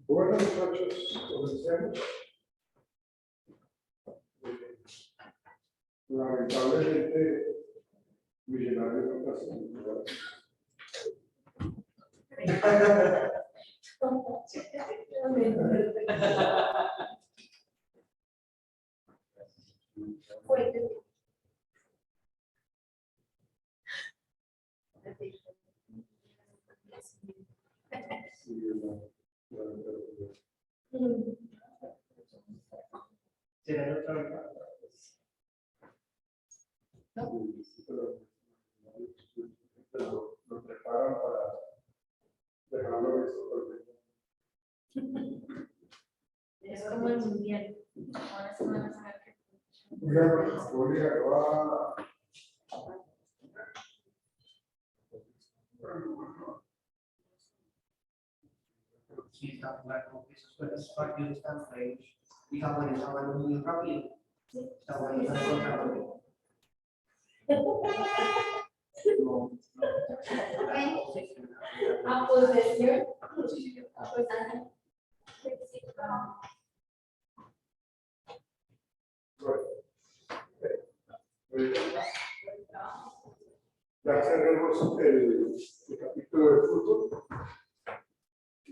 Bueno, muchachos, comencemos. Lamentablemente, Millonarios no clasificó. Pero lo preparan para dejarlo listo. Es como el mundial. Ahora se van a saber que. Sí, está claro que esos partidos están feos. Y Japón está jugando muy rápido. Está jugando muy rápido. A posesión. Ya cerremos el capítulo de fútbol.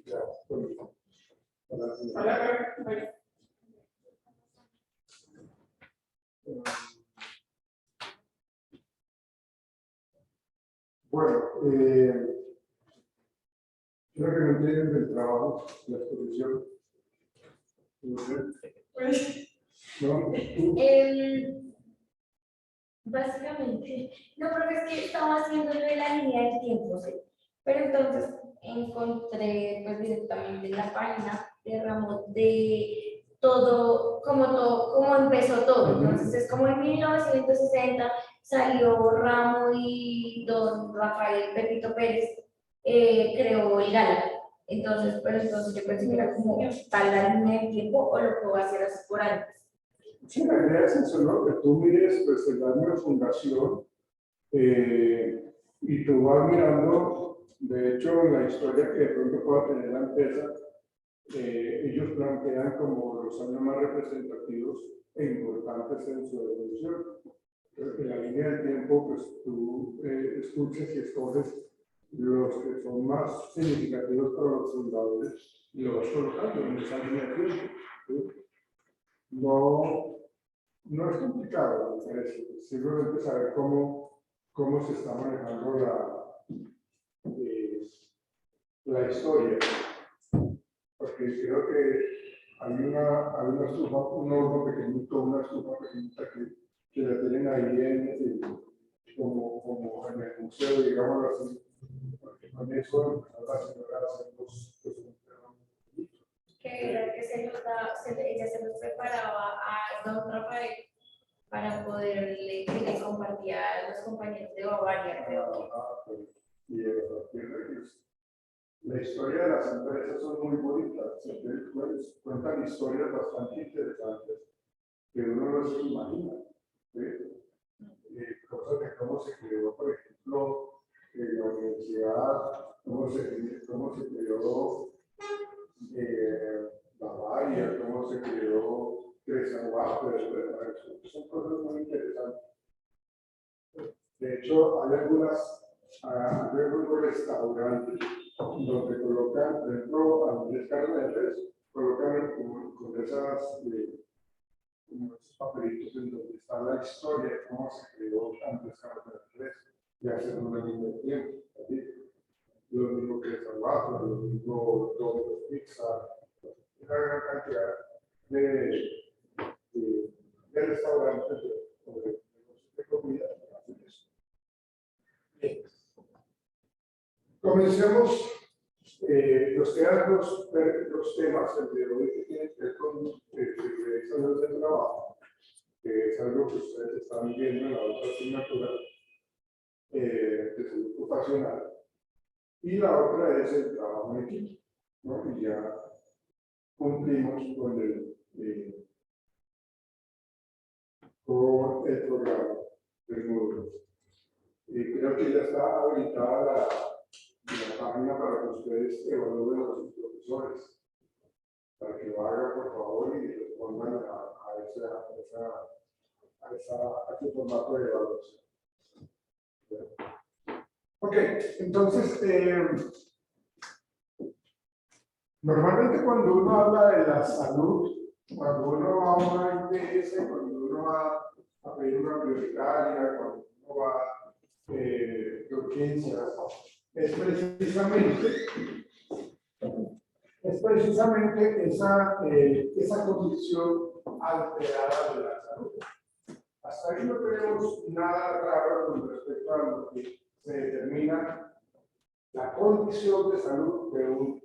Ya, bueno, creo que no entienden del trabajo, la exposición. ¿No? Básicamente, no, porque es que estaba haciendo lo de la línea del tiempo, ¿sí? Pero entonces encontré pues directamente en la página de Ramos de todo, cómo empezó todo. Entonces es como en 1960 salió Ramo y don Rafael Pepito Pérez creó el Gala. Entonces, pero entonces yo pensé que era como tal la línea del tiempo o lo puedo hacer así por antes. Sí, la idea es eso, ¿no? Que tú mires pues, el año de fundación y tú vas mirando, de hecho, la historia que de pronto pueda tener la empresa, ellos plantean como los años más representativos e importantes en su evolución. En la línea del tiempo, pues tú escuches y escoges los que son más significativos para los fundadores y lo vas colocando en esa línea de tiempo. ¿Sí? No es complicado, me parece. Simplemente saber cómo se está manejando la historia. Porque creo que hay una estufa, un horno pequeñito, una estufa pequeñita que la tienen ahí como en el museo, digámoslo así. Porque con eso la señora hace los que era que ella se los preparaba a don Rafael para poderle que le compartía a los compañeros de Bavaria, creo que. Y la historia de las empresas son muy bonitas, pues, cuentan historias bastante interesantes que uno no se imagina. ¿Sí? Cosas de cómo se creó, por ejemplo, la universidad, cómo se creó Bavaria, cómo se creó Grecia son cosas muy interesantes. De hecho, hay algunas a luego un restaurante donde colocan, por ejemplo, a Andrés carne de res, colocan con esas, unos papelitos en donde está la historia de cómo se creó Andrés carne de res, y hace un año de tiempo. ¿Sí? Lo mismo que Salvatore, lo mismo Domino's Pizza, una gran cantidad de restaurantes de comida que hacen eso. Bien. Comencemos. Nos quedan dos temas el de hoy que tienen que ver con salud del trabajo, que es algo que ustedes están viendo en la otra asignatura de salud ocupacional, y la otra es el trabajo en equipo, ¿no? Y ya cumplimos con el programa del módulo. Creo que ya está habilitada la página para que ustedes evalúen a sus profesores, para que lo hagan por favor y respondan a ese formato de evaluación. Ok, entonces, normalmente cuando uno habla de la salud, cuando uno va a una IPS, cuando uno va a pedir una prioritaria, cuando uno va de urgencias, es precisamente esa condición alterada de la salud. Hasta ahí no tenemos nada raro con respecto a lo que se determina la condición de salud de un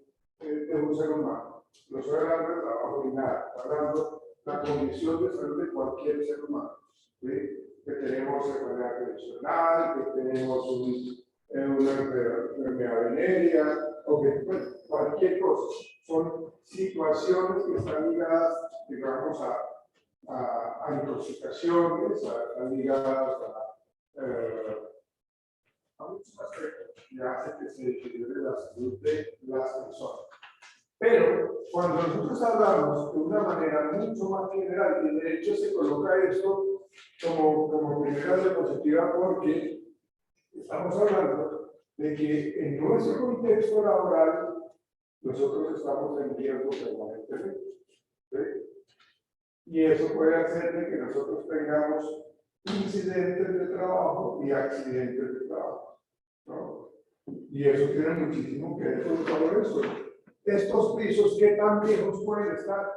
ser humano. No estoy hablando de trabajo ni nada, estoy hablando de la condición de salud de cualquier ser humano. ¿Sí? Que tenemos enfermedad tradicional, que tenemos una enfermedad venérea, o que pues, cualquier cosa. Son situaciones que están ligadas, digamos, a intoxicaciones, están ligadas a muchos aspectos que hacen que se deteriore la salud de las personas. Pero cuando nosotros hablamos de una manera mucho más general, y de hecho se coloca esto como primera diapositiva porque estamos hablando de que en nuestro contexto laboral nosotros estamos en riesgo permanentemente. ¿Sí? Y eso puede hacer de que nosotros tengamos incidentes de trabajo y accidentes de trabajo, ¿no? Y eso tiene muchísimo que ver con todo eso. Estos pisos, ¿qué tan viejos pueden estar?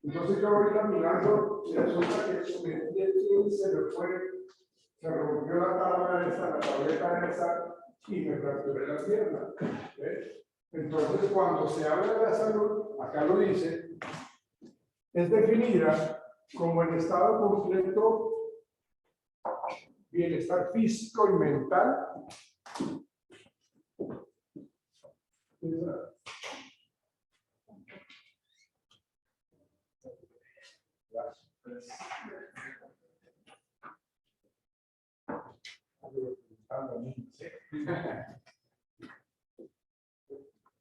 Entonces yo voy caminando y resulta que se me fue, se rompió la tabla esa, la tableta esa, y me fracturé la pierna. ¿Ves? Entonces cuando se habla de la salud, acá lo dice, es definida como el estado completo bienestar físico y mental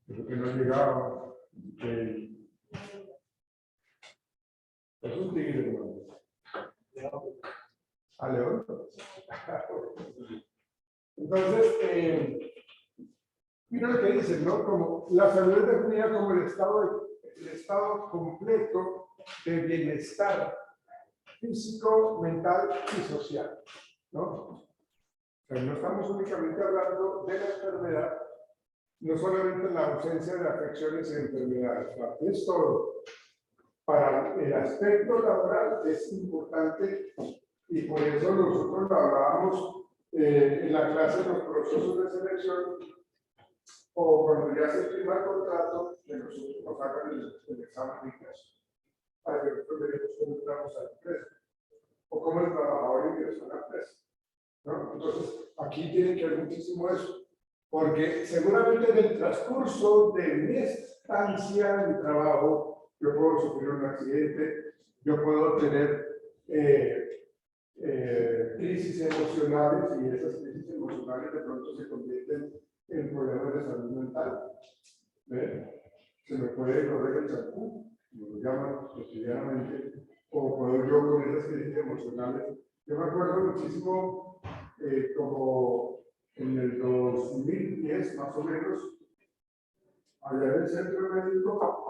Eso que no llegaba. Es un tigre, hermano. ¿A León? Entonces, mira lo que dicen, ¿no? Como la salud es definida como el estado completo de bienestar físico, mental y social, ¿no? O sea, no estamos únicamente hablando de la enfermedad, no solamente la ausencia de afecciones y enfermedades, es todo. Para el aspecto laboral es importante y por eso nosotros lo hablábamos en la clase de los procesos de selección o cuando ya se firma el contrato, que nosotros nos hagan el examen de ingreso para que nosotros veremos cómo entramos a la empresa o cómo el trabajador ingresó a la empresa, ¿no? Entonces, aquí tiene que haber muchísimo eso, porque seguramente en el transcurso de mi estancia en mi trabajo, yo puedo sufrir un accidente, yo puedo tener crisis emocionales y esas crisis emocionales de pronto se convierten en problemas de salud mental. ¿Ve? Se me puede correr el champú, como lo llaman cotidianamente, o puedo yo con esas crisis emocionales. Yo me acuerdo muchísimo como en el 2010 más o menos, allá en el centro médico,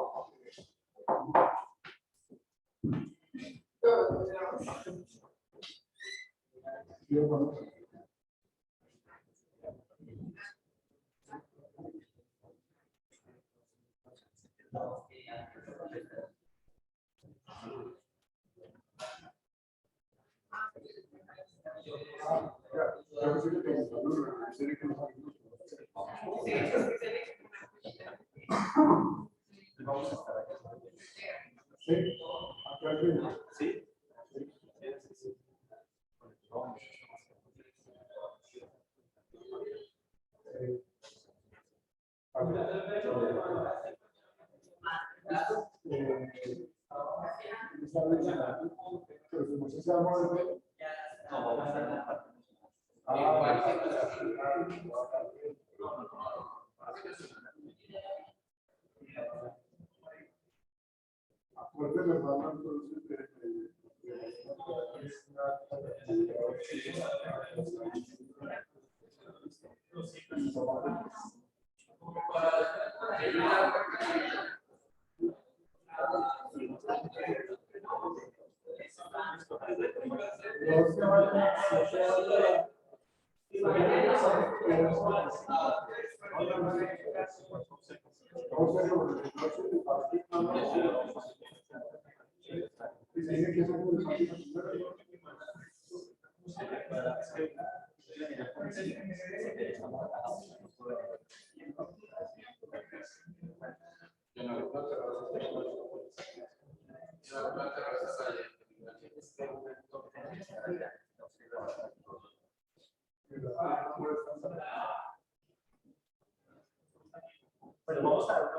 Bueno, vamos a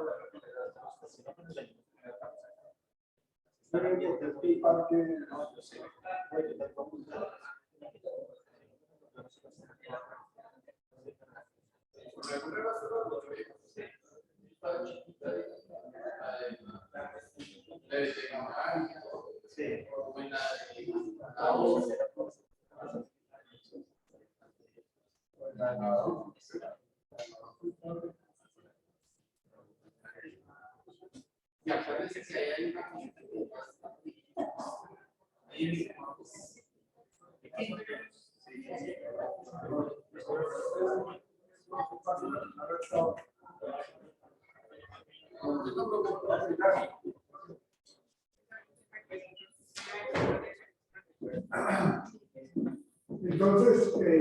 entonces, bueno,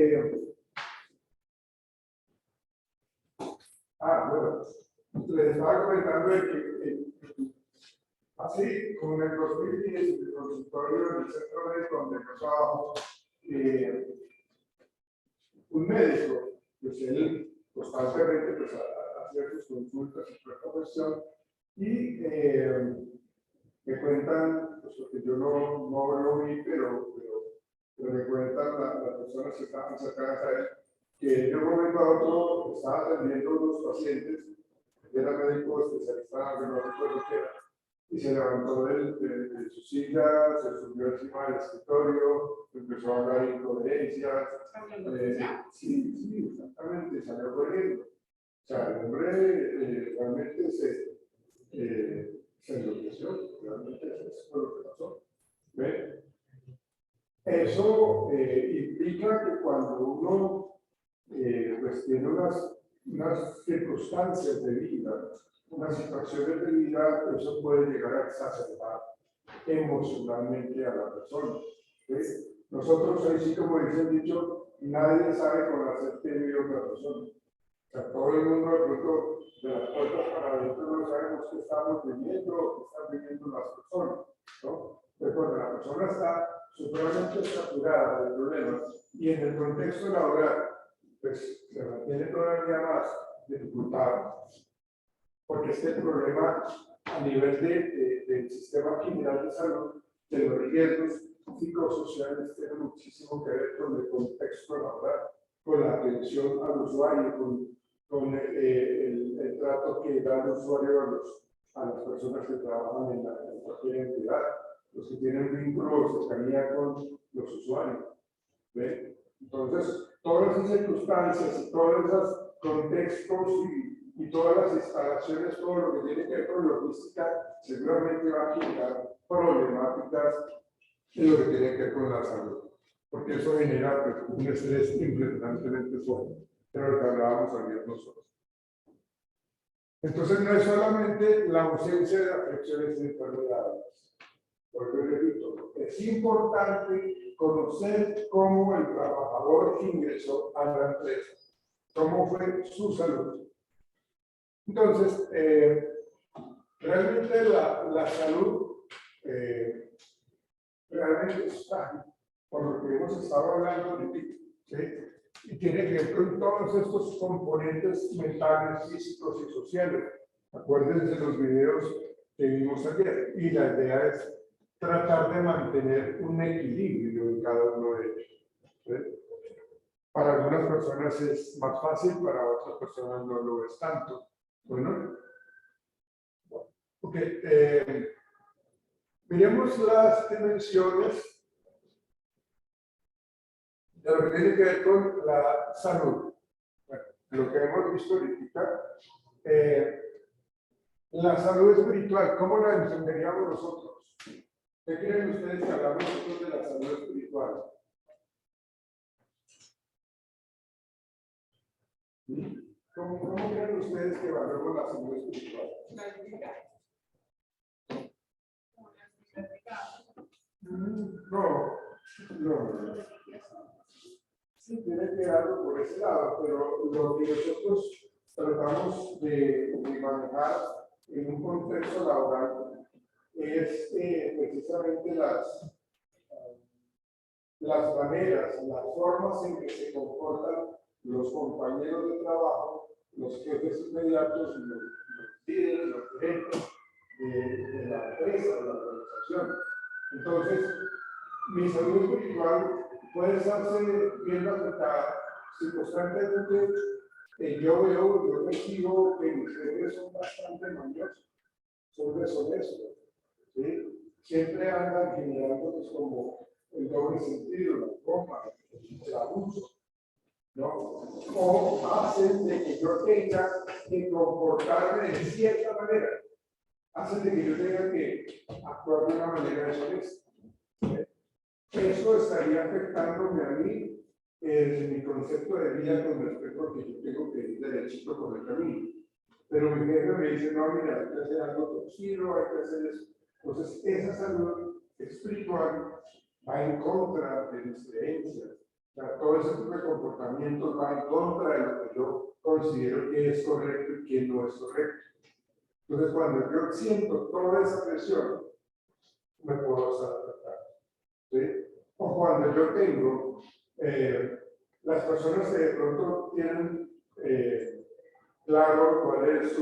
les estaba comentando de que así como en el 2010, en el consultorio del centro médico donde yo trabajo, un médico, pues él constantemente pues, hacía sus consultas y su profesión y me cuentan, pues porque yo no lo vi, pero me cuentan las personas que estaban cercanas a él, que de un momento a otro estaba atendiendo a unos pacientes, era médico especialista, que no recuerdo qué era, y se levantó de su silla, se subió encima del escritorio, empezó a hablar de incoherencias. Sí, exactamente, salió corriendo. O sea, el hombre realmente se enloqueció, realmente eso fue lo que pasó. ¿Ve? Eso implica que cuando uno pues tiene unas circunstancias de vida, unas situaciones de vida, eso puede llegar a exacerbar emocionalmente a la persona. ¿Sí? Nosotros ahí sí, como dice el dicho, nadie sabe conocer qué vive otra persona. O sea, todo el mundo de pronto de las puertas para adentro no sabemos qué estamos viviendo o qué están viviendo las personas, ¿no? Pero cuando la persona está supremamente saturada de problemas y en el contexto laboral, pues se mantiene todavía más dificultado, porque este problema a nivel del sistema general de salud, de los riesgos psicosociales, tiene muchísimo que ver con el contexto laboral, con la atención al usuario, con el trato que da el usuario a las personas que trabajan en cualquier entidad, los que tienen vínculo o cercanía con los usuarios. ¿Ve? Entonces, todas esas circunstancias y todos esos contextos y todas las instalaciones, todo lo que tiene que ver con logística, seguramente va a generar problemáticas en lo que tiene que ver con la salud, porque eso genera pues, un estrés impresionantemente fuerte, de lo que hablábamos ayer nosotros. Entonces no es solamente la ausencia de afecciones y enfermedades. Porque repito, es importante conocer cómo el trabajador ingresó a la empresa, cómo fue su salud. Entonces, realmente la salud realmente está, por lo que hemos estado hablando ahorita, ¿sí? Y tiene que ver con todos estos componentes mentales, físicos y sociales. Acuérdense de los videos que vimos ayer. Y la idea es tratar de mantener un equilibrio en cada uno de ellos. ¿Sí? Para algunas personas es más fácil, para otras personas no lo es tanto. Bueno, ok. Miremos las dimensiones de lo que tiene que ver con la salud. Bueno, lo que hemos visto ahorita, la salud espiritual, ¿cómo la entenderíamos nosotros? ¿Qué creen ustedes que hablamos nosotros de la salud espiritual? ¿Cómo creen ustedes que valoramos la salud espiritual? No. Sí, tiene que ver algo por ese lado, pero lo que nosotros tratamos de manejar en un contexto laboral es precisamente las maneras, las formas en que se comportan los compañeros de trabajo, los jefes inmediatos, los líderes, los gerentes de la empresa, de la organización. Entonces, mi salud espiritual puede estarse viendo afectada si constantemente yo recibo que mis jefes son bastante mañosos, son deshonestos, ¿sí? Siempre andan generando pues, como el doble sentido, la broma, el abuso, ¿no? O hacen de que yo tenga que comportarme de cierta manera, hacen de que yo tenga que actuar de una manera deshonesta. Eso estaría afectándome a mí en mi concepto de vida con respecto a que yo tengo que ir derechito por el camino. Pero mi jefe me dice, no, mira, hay que hacer algo torcido, hay que hacer eso. Entonces, esa salud espiritual va en contra de mis creencias. O sea, todo ese tipo de comportamientos va en contra de lo que yo considero que es correcto y que no es correcto. Entonces, cuando yo siento toda esa presión, me puedo tratar. ¿Sí? O cuando yo tengo las personas que de pronto tienen claro cuál es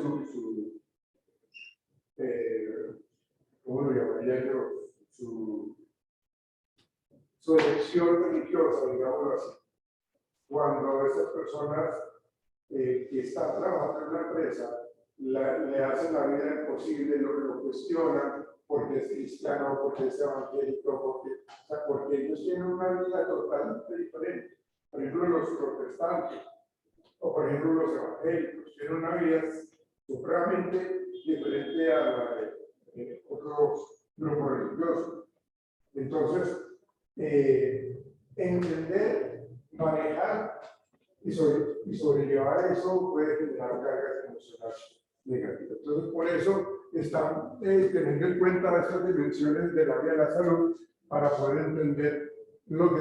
¿cómo lo llamaría yo? Su elección religiosa, digámoslo así. Cuando esas personas que están trabajando en una empresa le hacen la vida imposible, lo cuestionan porque es cristiano, porque es evangélico, porque ellos tienen una vida totalmente diferente. Por ejemplo, los protestantes, o por ejemplo, los evangélicos, tienen una vida supremamente diferente a la de otros grupos religiosos. Entonces, entender, manejar y sobrellevar eso puede generar cargas emocionales negativas. Entonces, por eso están teniendo en cuenta estas dimensiones del área de la salud para poder entender lo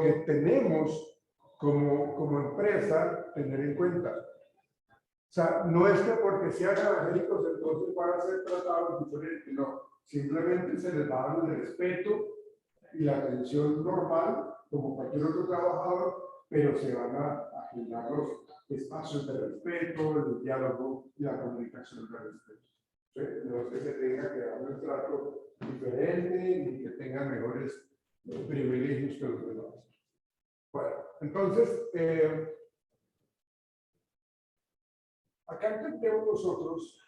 que tenemos como empresa tener en cuenta. O sea, no es que porque sean evangélicos entonces van a ser tratados diferente, no. Simplemente se les va a dar el respeto y la atención normal, como cualquier otro trabajador, pero se van a generar los espacios de respeto, el diálogo y la comunicación de respeto. ¿Sí? No es que se tenga que dar un trato diferente ni que tengan mejores privilegios que los demás. Bueno, entonces, acá entendemos nosotros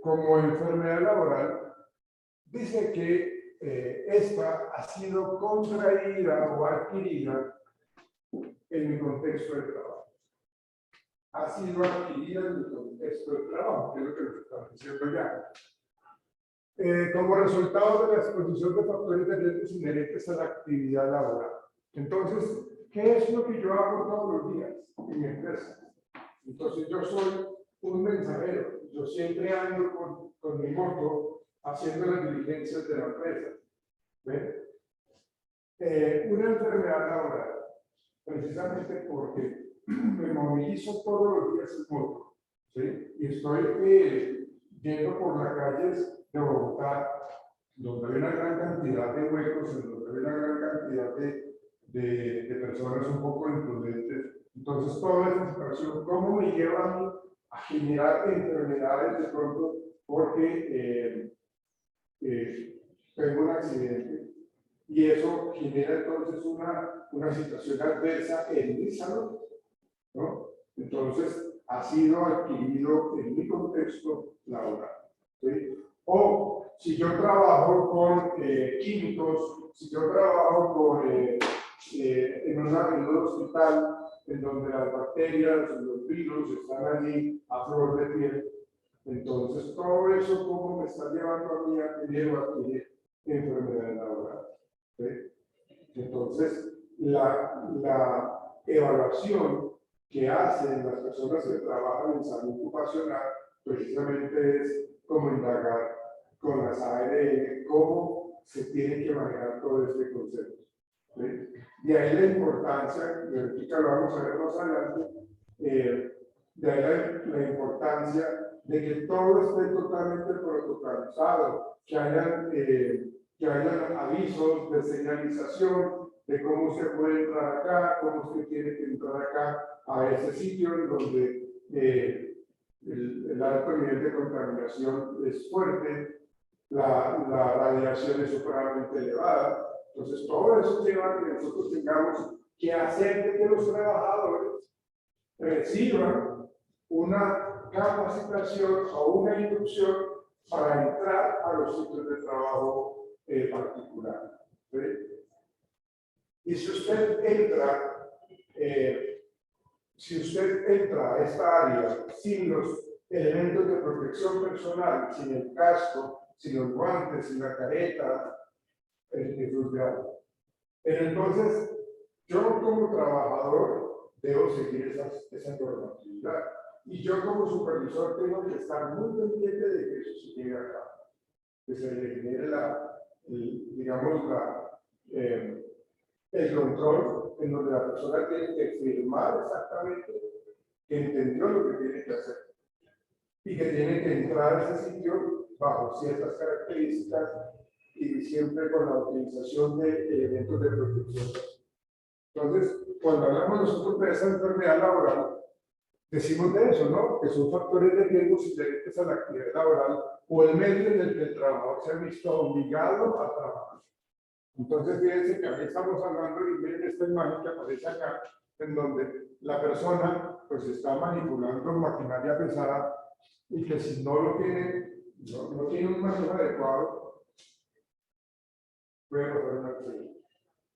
como enfermedad laboral, dice que esta ha sido contraída o adquirida en mi contexto de trabajo. Ha sido adquirida en mi contexto de trabajo, que es lo que nos están diciendo ya. Como resultado de la exposición de factores de riesgos inherentes a la actividad laboral. Entonces, ¿qué es lo que yo hago todos los días en mi empresa? Entonces, yo soy un mensajero. Yo siempre ando con mi moto haciendo las diligencias de la empresa. ¿Ven? Una enfermedad laboral, precisamente porque me movilizo todos los días en moto, ¿sí? Y estoy yendo por las calles de Bogotá, donde hay una gran cantidad de huecos, donde hay una gran cantidad de personas un poco imprudentes. Entonces, toda esta situación, ¿cómo me lleva a mí a generar enfermedades de pronto? Porque tengo un accidente y eso genera entonces una situación adversa en mi salud, ¿no? Entonces, ha sido adquirido en mi contexto laboral, ¿sí? O si yo trabajo con químicos, si yo trabajo en un hospital en donde las bacterias, los virus están allí a flor de piel, entonces todo eso cómo me está llevando a mí a tener o adquirir enfermedad laboral, ¿sí? Entonces, la evaluación que hacen las personas que trabajan en salud ocupacional precisamente es como indagar con las ARN cómo se tiene que manejar todo este concepto, ¿sí? De ahí la importancia, y ahorita lo vamos a ver más adelante, de ahí la importancia de que todo esté totalmente protocolizado, que hayan avisos de señalización de cómo usted puede entrar acá, cómo usted tiene que entrar acá a ese sitio en donde el alto nivel de contaminación es fuerte, la radiación es supremamente elevada. Entonces, todo eso lleva a que nosotros tengamos que hacer de que los trabajadores reciban una capacitación o una inducción para entrar a los sitios de trabajo particulares, ¿sí? Y si usted entra a esta área sin los elementos de protección personal, sin el casco, sin los guantes, sin la careta, es frustrado. Pero entonces, yo como trabajador debo seguir esa normatividad. Y yo como supervisor tengo que estar muy pendiente de que eso se lleve a cabo. Que se le genere el control en donde la persona tiene que firmar exactamente que entendió lo que tiene que hacer. Y que tiene que entrar a ese sitio bajo ciertas características y siempre con la utilización de elementos de protección. Entonces, cuando hablamos nosotros de esa enfermedad laboral, decimos de eso, ¿no? Que son factores de riesgo inherentes a la actividad laboral o el medio en el que el trabajador se ha visto obligado a trabajar. Entonces, fíjense que aquí estamos hablando, y miren esta imagen que aparece acá, en donde la persona pues está manipulando maquinaria pesada y que si no lo tiene, no tiene un manejo adecuado, puede pasar una accidente.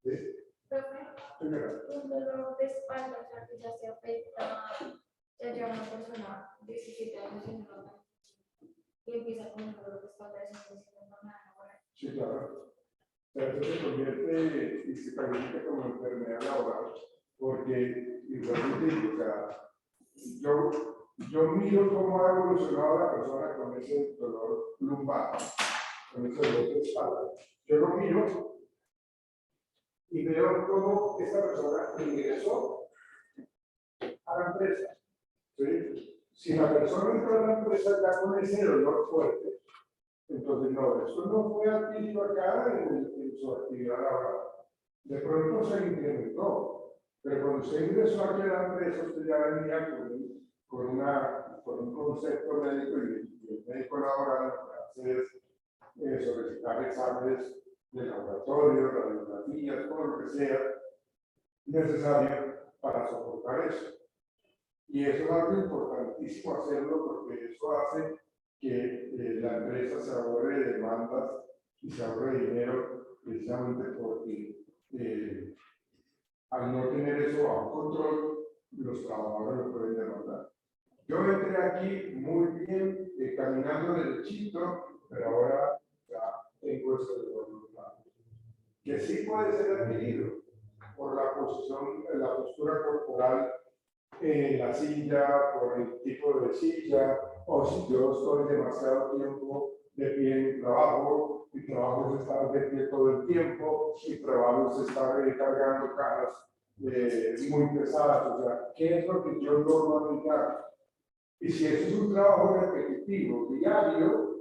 ¿Sí? Un dolor de espalda, o sea, que ya se afecta, ya lleva una persona de 17 años en Roma y empieza con un dolor de espalda de 150 años. Sí, claro. O sea, eso se convierte y se califica como enfermedad laboral, porque igualmente, o sea, yo miro cómo ha evolucionado la persona con ese dolor lumbar, con ese dolor de espalda. Yo lo miro y veo cómo esta persona ingresó a la empresa. ¿Sí? Si la persona entró a la empresa ya con ese dolor fuerte, entonces no, esto no fue adquirido acá en su actividad laboral. De pronto se incrementó, pero cuando usted ingresó aquí a la empresa, usted ya venía con un concepto médico y el médico laboral lo que hace es solicitar exámenes de laboratorio, radiografías, todo lo que sea necesario para soportar eso. Y eso es algo importantísimo hacerlo porque eso hace que la empresa se ahorre de demandas y se ahorra dinero precisamente porque al no tener eso bajo control, los trabajadores lo pueden demandar. Yo entré aquí muy bien, caminando derechito, pero ahora ya tengo eso de voluntad. Que sí puede ser adquirido por la posición, la postura corporal en la silla, por el tipo de silla, o si yo estoy demasiado tiempo de pie en mi trabajo es estar de pie todo el tiempo, mi trabajo es estar cargando cajas muy pesadas, o sea, ¿qué es lo que yo normalmente hago? Y si eso es un trabajo repetitivo, diario,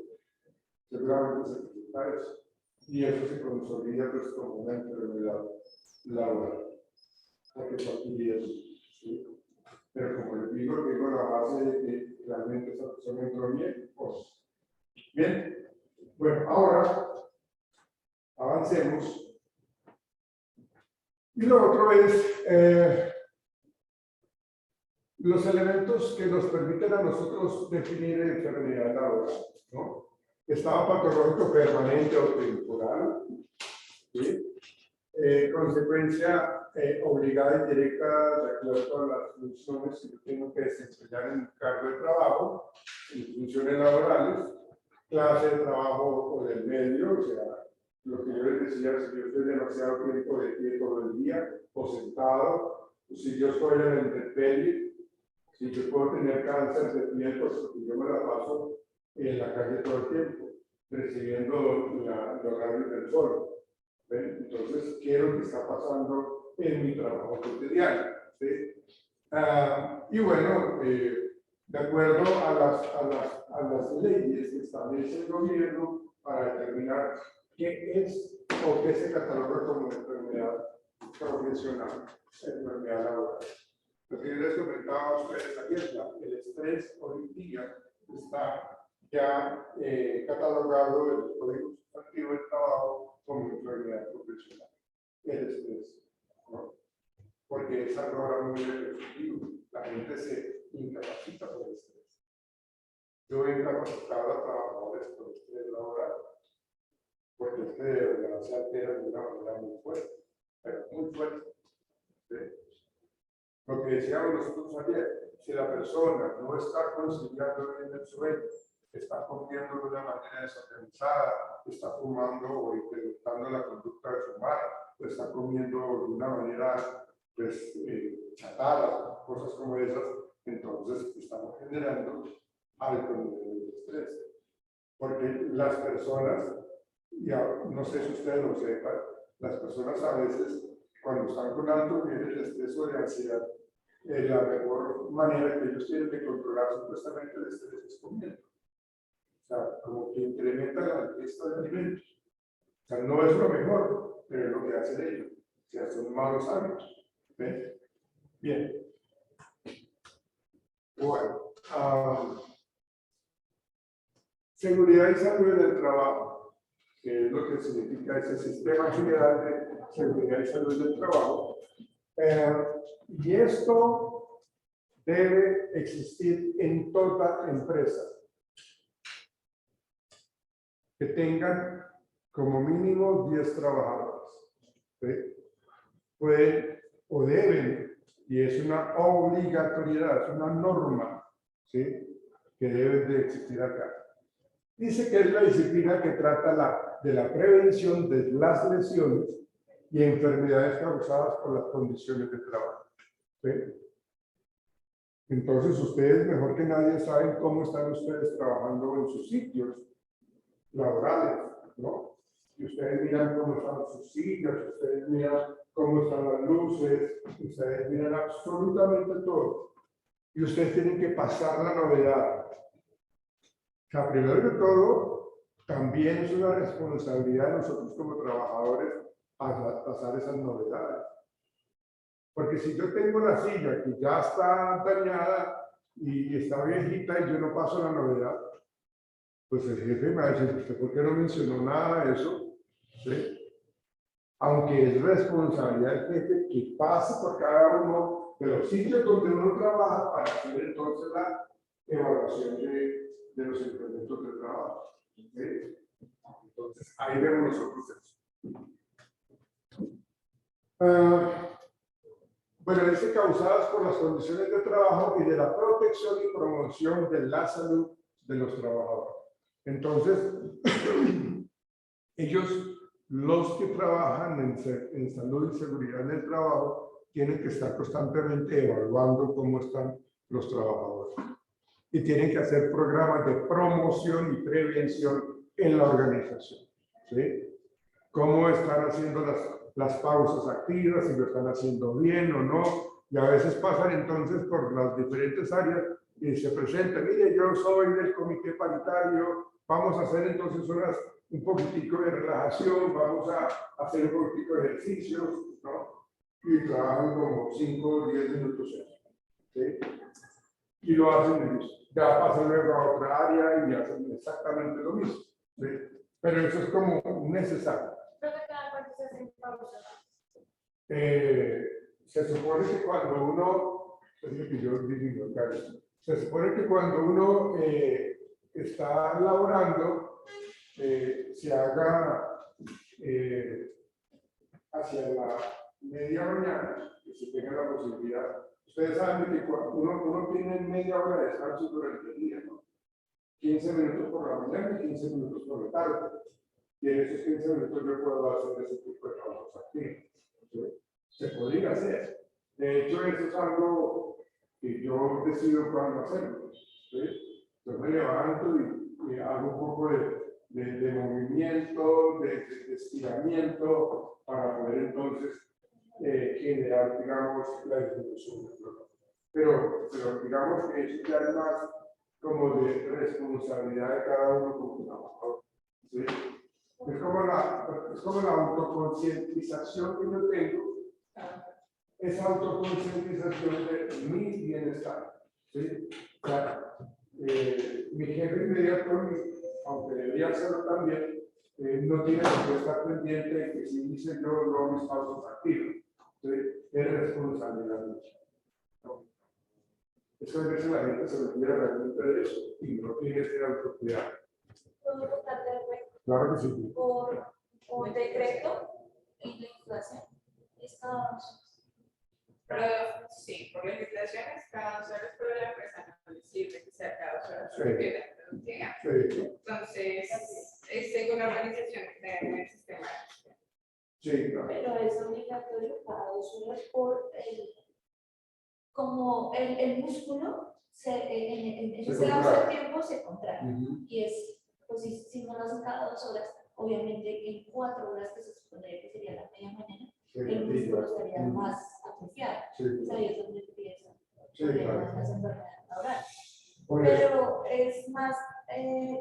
seguramente se presenta eso. Y eso se consolida pues como una enfermedad laboral. Porque es adquirido, ¿sí? Pero como les digo, tengo la base de que realmente esa persona entró bien, pues. Bien, bueno, ahora avancemos. Y lo otro es los elementos que nos permiten a nosotros definir enfermedad laboral, ¿no? Estado patológico permanente o temporal, ¿sí? Consecuencia obligada y directa de acuerdo a las funciones que yo tengo que desempeñar en mi cargo de trabajo, en funciones laborales, clase de trabajo o del medio, o sea, lo que yo les decía, si yo estoy demasiado tiempo de pie todo el día o sentado, o si yo estoy en el intemperie, si yo puedo tener cáncer de piel, pues porque yo me la paso en la calle todo el tiempo, recibiendo los rayos del sol. ¿Ven? Entonces, ¿qué es lo que está pasando en mi trabajo cotidiano? ¿Sí? Y bueno, de acuerdo a las leyes que establece el gobierno para determinar qué es o qué se cataloga como enfermedad profesional, enfermedad laboral. Lo que yo les comentaba a ustedes ayer, el estrés hoy en día está ya catalogado en el Código Sustantivo del Trabajo como enfermedad profesional. El estrés, ¿no? Porque es algo ahora muy repetitivo. La gente se incapacita por el estrés. Yo he incapacitado a trabajadores por estrés laboral, porque es que de verdad se altera de una manera muy fuerte, pero muy fuerte. ¿Sí? Lo que decíamos nosotros ayer, si la persona no está conciliando bien el sueño, está comiendo de una manera desorganizada, está fumando o incrementando la conducta de fumar, o está comiendo de una manera pues, chatarra, cosas como esas, entonces estamos generando alto nivel de estrés. Porque las personas, ya no sé si ustedes lo sepan, las personas a veces, cuando están con alto nivel de estrés o de ansiedad, la mejor manera que ellos tienen de controlar supuestamente el estrés es comiendo. O sea, como que incrementa la ingesta de alimentos. O sea, no es lo mejor, pero es lo que hacen ellos. O sea, son malos hábitos. ¿Ven? Bien. Bueno. Seguridad y salud del trabajo, que es lo que significa ese sistema general de seguridad y salud del trabajo. Y esto debe existir en toda empresa que tengan como mínimo 10 trabajadores. ¿Sí? Pueden o deben, y es una obligatoriedad, es una norma, ¿sí? Que debe de existir acá. Dice que es la disciplina que trata de la prevención de las lesiones y enfermedades causadas por las condiciones de trabajo. ¿Sí? Entonces, ustedes mejor que nadie saben cómo están ustedes trabajando en sus sitios laborales, ¿no? Y ustedes miran cómo están sus sillas, ustedes miran cómo están las luces, ustedes miran absolutamente todo. Y ustedes tienen que pasar la novedad. O sea, primero que todo, también es una responsabilidad de nosotros como trabajadores pasar esas novedades. Porque si yo tengo una silla que ya está dañada y está viejita y yo no paso la novedad, pues el jefe me va a decir, ¿usted por qué no mencionó nada de eso? ¿Sí? Aunque es responsabilidad del jefe que pase por cada uno de los sitios donde uno trabaja para hacer entonces la evaluación de los incrementos de trabajo. ¿Sí? Entonces, ahí vemos nosotros eso. Bueno, dice causadas por las condiciones de trabajo y de la protección y promoción de la salud de los trabajadores. Entonces, ellos, los que trabajan en salud y seguridad del trabajo, tienen que estar constantemente evaluando cómo están los trabajadores. Y tienen que hacer programas de promoción y prevención en la organización. ¿Sí? Cómo están haciendo las pausas activas, si lo están haciendo bien o no. Y a veces pasan entonces por las diferentes áreas y se presenta, mire, yo soy del comité paritario, vamos a hacer entonces un poquitico de relajación, vamos a hacer un poquitico de ejercicios, ¿no? Y trabajan como 5 o 10 minutos. ¿Sí? Y lo hacen ellos. Ya pasan luego a otra área y hacen exactamente lo mismo. ¿Sí? Pero eso es como necesario. ¿Cada cuánto se hacen pausas? Se supone que cuando uno, es lo que yo digo, se supone que cuando uno está laborando, se haga hacia la media mañana, que se tenga la posibilidad. Ustedes saben que cuando uno tiene media hora de descanso durante el día, ¿no? 15 minutos por la mañana y 15 minutos por la tarde. Y en esos 15 minutos yo puedo hacer ese tipo de trabajos activos. ¿Sí? Se podría hacer. De hecho, eso es algo que yo decido cuándo hacerlo. ¿Sí? Yo me levanto y hago un poco de movimiento, de estiramiento, para poder entonces generar, digamos, la disminución del dolor. Pero digamos que eso ya es más como de responsabilidad de cada uno como trabajador. ¿Sí? Es como la autoconcientización que yo tengo, esa autoconcientización de mi bienestar. ¿Sí? O sea, mi jefe inmediato, aunque debería hacerlo también, no tiene que estar pendiente de que si hice yo no mis pasos activos. ¿Sí? Es responsabilidad mía. ¿No? Eso a veces la gente se olvida realmente de eso y no tiene esa autoridad. ¿Puedo votar de acuerdo? Claro que sí. Por decreto y legislación. Pero sí, por legislaciones, cada 2 horas, pero la empresa no decide que sea cada 2 horas. Sí. Porque la empresa no llega. Sí. Entonces, es según la organización que tenga en el sistema. Sí, claro. Pero es obligatorio cada 2 horas por como el músculo en ese lapso de tiempo se contrae. Y es, pues si no lo hacen cada 2 horas, obviamente en 4 horas que se supondría que sería la media mañana, el músculo estaría más atrofiado. Es ahí es donde empieza las enfermedades laborales. Pero es más,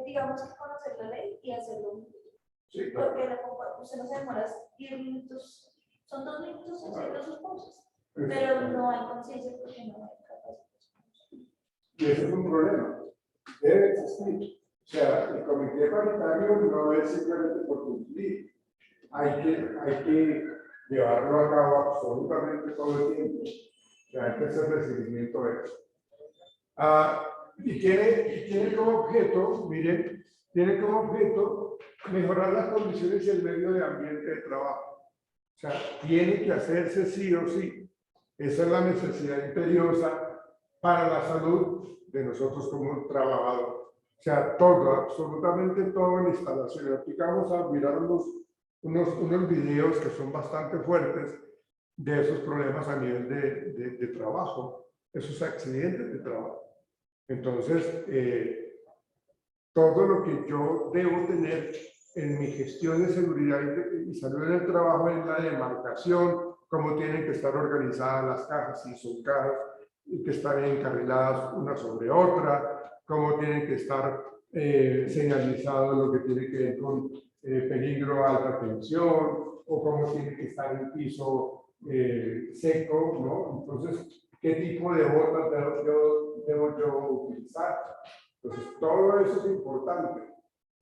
digamos que conocer la ley y hacerlo. Sí, claro. Porque usted no se demora 10 minutos, son 2 minutos haciendo sus pausas, pero no hay conciencia porque no hay capacitación. Y eso es un problema. Debe existir. O sea, el comité paritario no es simplemente por cumplir. Hay que llevarlo a cabo absolutamente todo el tiempo. O sea, hay que hacer recibimiento de eso. Y tiene como objeto, miren, tiene como objeto mejorar las condiciones y el medio de ambiente de trabajo. O sea, tiene que hacerse sí o sí. Esa es la necesidad imperiosa para la salud de nosotros como trabajadores. O sea, todo, absolutamente todo en instalaciones. Aquí vamos a mirar unos videos que son bastante fuertes de esos problemas a nivel de trabajo, esos accidentes de trabajo. Entonces, todo lo que yo debo tener en mi gestión de seguridad y salud en el trabajo es la demarcación, cómo tienen que estar organizadas las cajas, si son cajas y que están encarriladas una sobre otra, cómo tienen que estar señalizado lo que tiene que ver con peligro, alta tensión, o cómo tiene que estar el piso seco, ¿no? Entonces, ¿qué tipo de botas debo yo utilizar? Entonces, todo eso es importante.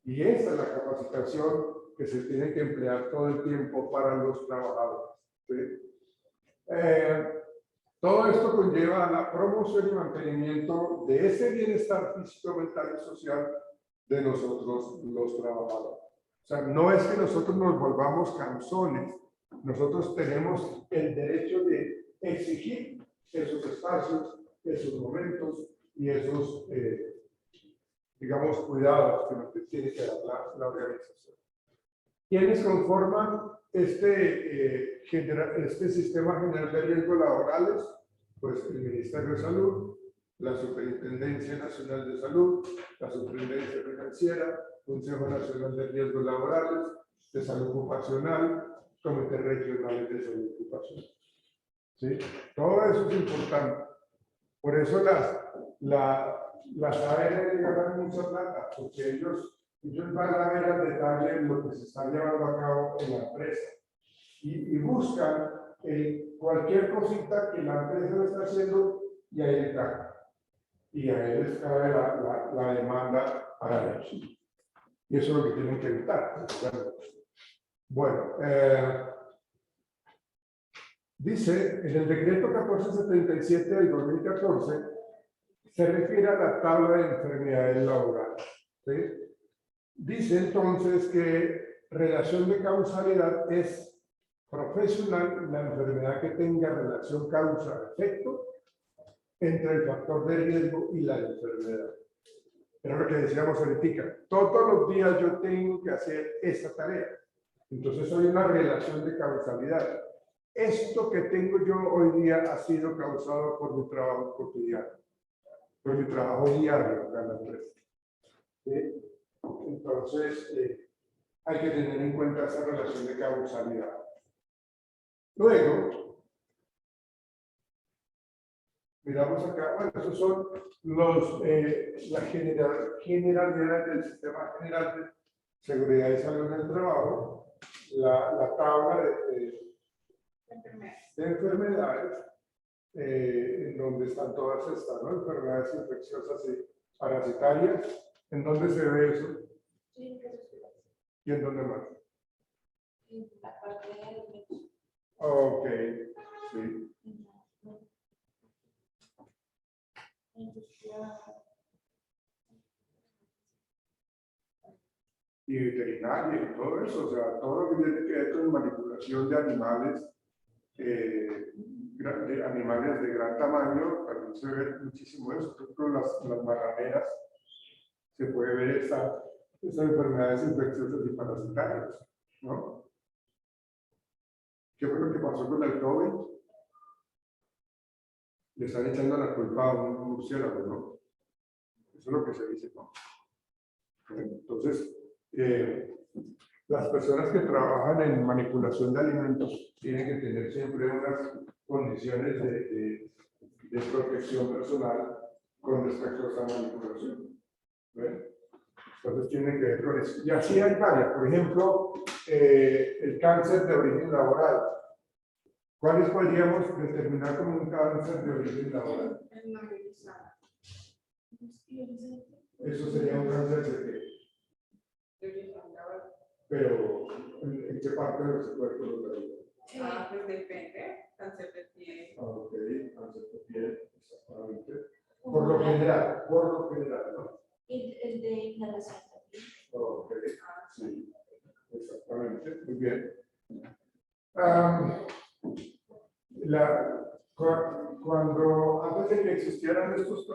Y esa es la capacitación que se tiene que emplear todo el tiempo para los trabajadores. ¿Sí? Todo esto conlleva la promoción y mantenimiento de ese bienestar físico, mental y social de nosotros los trabajadores. O sea, no es que nosotros nos volvamos cansones, nosotros tenemos el derecho de exigir esos espacios, esos momentos y esos, digamos, cuidados que nos tiene que dar la organización. ¿Quiénes conforman este Sistema General de Riesgos Laborales? Pues el Ministerio de Salud, la Superintendencia Nacional de Salud, la Superintendencia Financiera, Consejo Nacional de Riesgos Laborales, de Salud Ocupacional, Comités Regionales de Salud Ocupacional. ¿Sí? Todo eso es importante. Por eso las ARL ganan mucha plata, porque ellos van a ver al detalle lo que se está llevando a cabo en la empresa y buscan cualquier cosita que la empresa lo está haciendo y ahí está. Y ahí les cabe la demanda para ellos. Y eso es lo que tienen que evitar. Bueno, dice en el decreto 1477 del 2014, se refiere a la tabla de enfermedades laborales. ¿Sí? Dice entonces que relación de causalidad es profesional la enfermedad que tenga relación causa-efecto entre el factor de riesgo y la enfermedad. Era lo que decíamos ahorita. Todos los días yo tengo que hacer esa tarea. Entonces hay una relación de causalidad. Esto que tengo yo hoy día ha sido causado por mi trabajo cotidiano, por mi trabajo diario en la empresa. ¿Sí? Entonces, hay que tener en cuenta esa relación de causalidad. Luego, miramos acá, bueno, esos son las generalidades del Sistema General de Seguridad y Salud en el Trabajo, la tabla de enfermedades, en donde están todas estas, ¿no? Enfermedades infecciosas y parasitarias. ¿En dónde se ve eso? Sí, ¿Y en dónde más? en la parte de alimentos. Ok, sí. Y veterinaria y todo eso, o sea, todo lo que tiene que ver con manipulación de animales, de animales de gran tamaño, también se ve muchísimo eso. Por ejemplo, las marraneras, se puede ver esas enfermedades infecciosas y parasitarias, ¿no? ¿Qué fue lo que pasó con el COVID? Le están echando la culpa a un murciélago, ¿no? Eso es lo que se dice, ¿no? Entonces, las personas que trabajan en manipulación de alimentos tienen que tener siempre unas condiciones de protección personal con respecto a esa manipulación. ¿Ven? Entonces tienen que ver con eso. Y así hay varias. Por ejemplo, el cáncer de origen laboral. ¿Cuáles podríamos determinar como un cáncer de origen laboral? Eso sería un cáncer de qué? Pero, ¿en qué parte de su cuerpo lo traía? Pues depende. Cáncer de piel. Ok, cáncer de piel, exactamente. Por lo general, ¿no? El de inhalación también. Ok, sí, exactamente, muy bien. Cuando antes de que existieran estos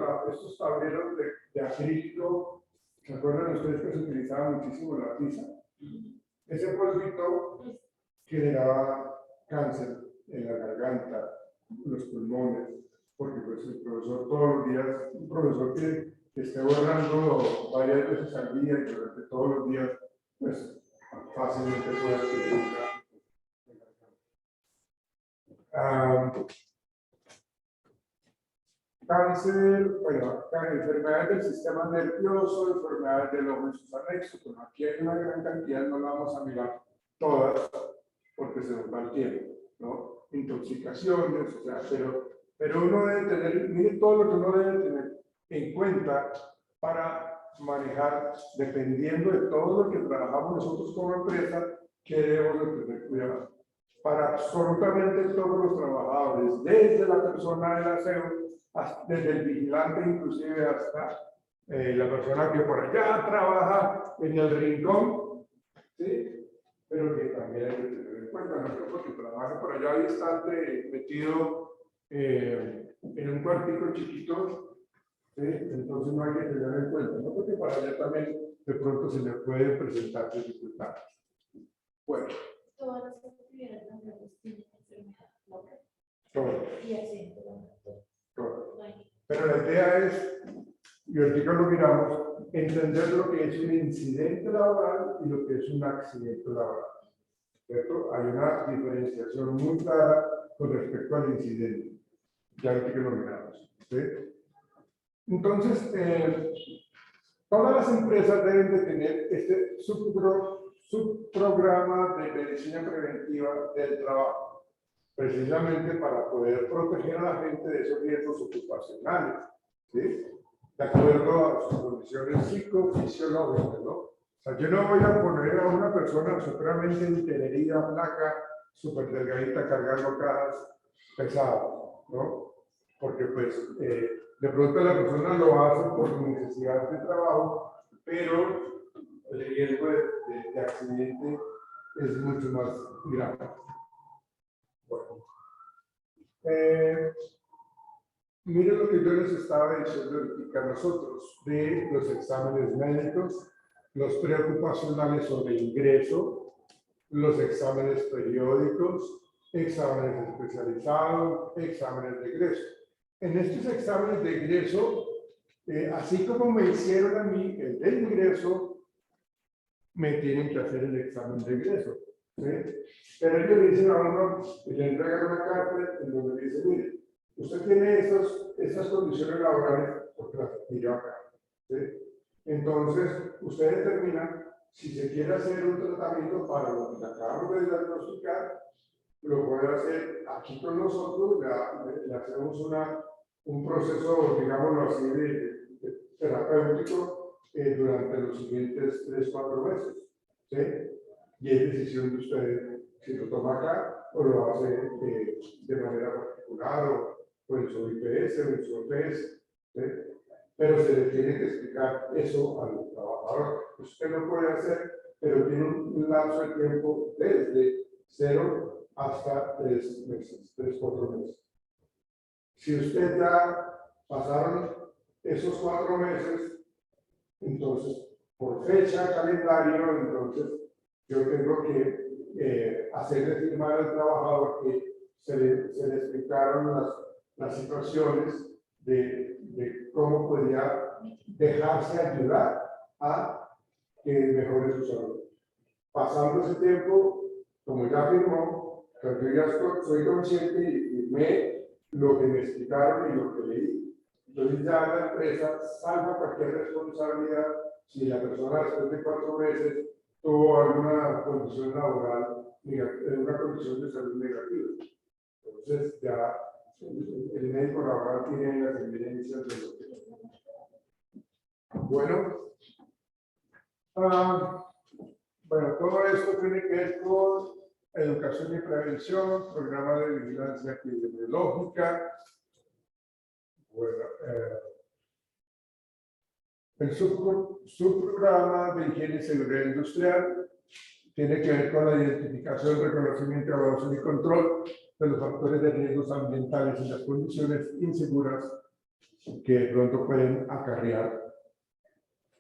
tableros de acrílico, ¿se acuerdan ustedes que se utilizaba muchísimo la tiza? Ese polvito generaba cáncer en la garganta, los pulmones, porque pues el profesor todos los días, un profesor que esté borrando varias veces al día y durante todos los días, pues fácilmente puede adquirir un cáncer, bueno, enfermedades del sistema nervioso, enfermedades del ojo y sus anexos. Bueno, aquí hay una gran cantidad, no la vamos a mirar todas porque se nos va el tiempo, ¿no? Intoxicaciones, o sea, pero uno debe tener, mire todo lo que uno debe tener en cuenta para manejar, dependiendo de todo lo que trabajamos nosotros como empresa, que debemos de tener cuidado. Para absolutamente todos los trabajadores, desde la persona del aseo, desde el vigilante, inclusive hasta la persona que por allá trabaja en el rincón, ¿sí? Pero que también hay que tener en cuenta, no porque trabaja por allá distante, metido en un cuartico chiquito, ¿sí? Entonces no hay que tener en cuenta, ¿no? Porque para allá también de pronto se le pueden presentar dificultades. Bueno, Todas las actividades laborales tienen enfermedad laboral todo. y accidente laboral. Todo. No hay- Pero la idea es, y ahorita lo miramos, entender lo que es un incidente laboral y lo que es un accidente laboral. ¿Cierto? Hay una diferenciación muy clara con respecto al incidente. Ya ahorita lo miramos. ¿Sí? Entonces, todas las empresas deben de tener este subprograma de medicina preventiva del trabajo, precisamente para poder proteger a la gente de esos riesgos ocupacionales, ¿sí? De acuerdo a sus condiciones psicofisiológicas, ¿no? O sea, yo no voy a poner a una persona supremamente enterería, flaca, súper delgadita, cargando cajas pesadas, ¿no? Porque pues de pronto la persona lo hace por necesidad de trabajo, pero el riesgo de accidente es mucho más grave. Bueno. Miren lo que yo les estaba diciendo ahorita, nosotros de los exámenes médicos, los preocupacionales sobre ingreso, los exámenes periódicos, exámenes especializados, exámenes de ingreso. En estos exámenes de ingreso, así como me hicieron a mí el de ingreso, me tienen que hacer el examen de ingreso. ¿Sí? Pero ellos le dicen a uno, y le entregan una carta en donde dice, mire, usted tiene estas condiciones laborales porque las adquirió acá. ¿Sí? Entonces, usted determina si se quiere hacer un tratamiento para lo que acabamos de diagnosticar, lo puede hacer aquí con nosotros, le hacemos un proceso, digámoslo así, de terapéutico durante los siguientes 3-4 meses. ¿Sí? Y es decisión de usted si lo toma acá o lo hace de manera particular o en su IPS o en su OPS. ¿Sí? Pero se le tiene que explicar eso al trabajador. Usted lo puede hacer, pero tiene un lapso de tiempo desde 0 hasta 3 meses, 3-4 meses. Si usted ya pasaron esos 4 meses, entonces, por fecha, calendario, entonces yo tengo que hacerle firmar al trabajador que se le explicaron las situaciones de cómo podía dejarse ayudar a que mejore su salud. Pasando ese tiempo, como ya firmó, pues yo ya soy consciente y firmé lo que me explicaron y lo que leí. Entonces ya la empresa salva cualquier responsabilidad si la persona después de 4 meses tuvo alguna condición laboral, una condición de salud negativa. Entonces ya el médico laboral tiene las evidencias de lo que... Bueno, bueno, todo esto tiene que ver con educación y prevención, programa de vigilancia epidemiológica. Bueno, el subprograma de higiene y seguridad industrial tiene que ver con la identificación, reconocimiento, evaluación y control de los factores de riesgos ambientales y las condiciones inseguras que de pronto pueden acarrear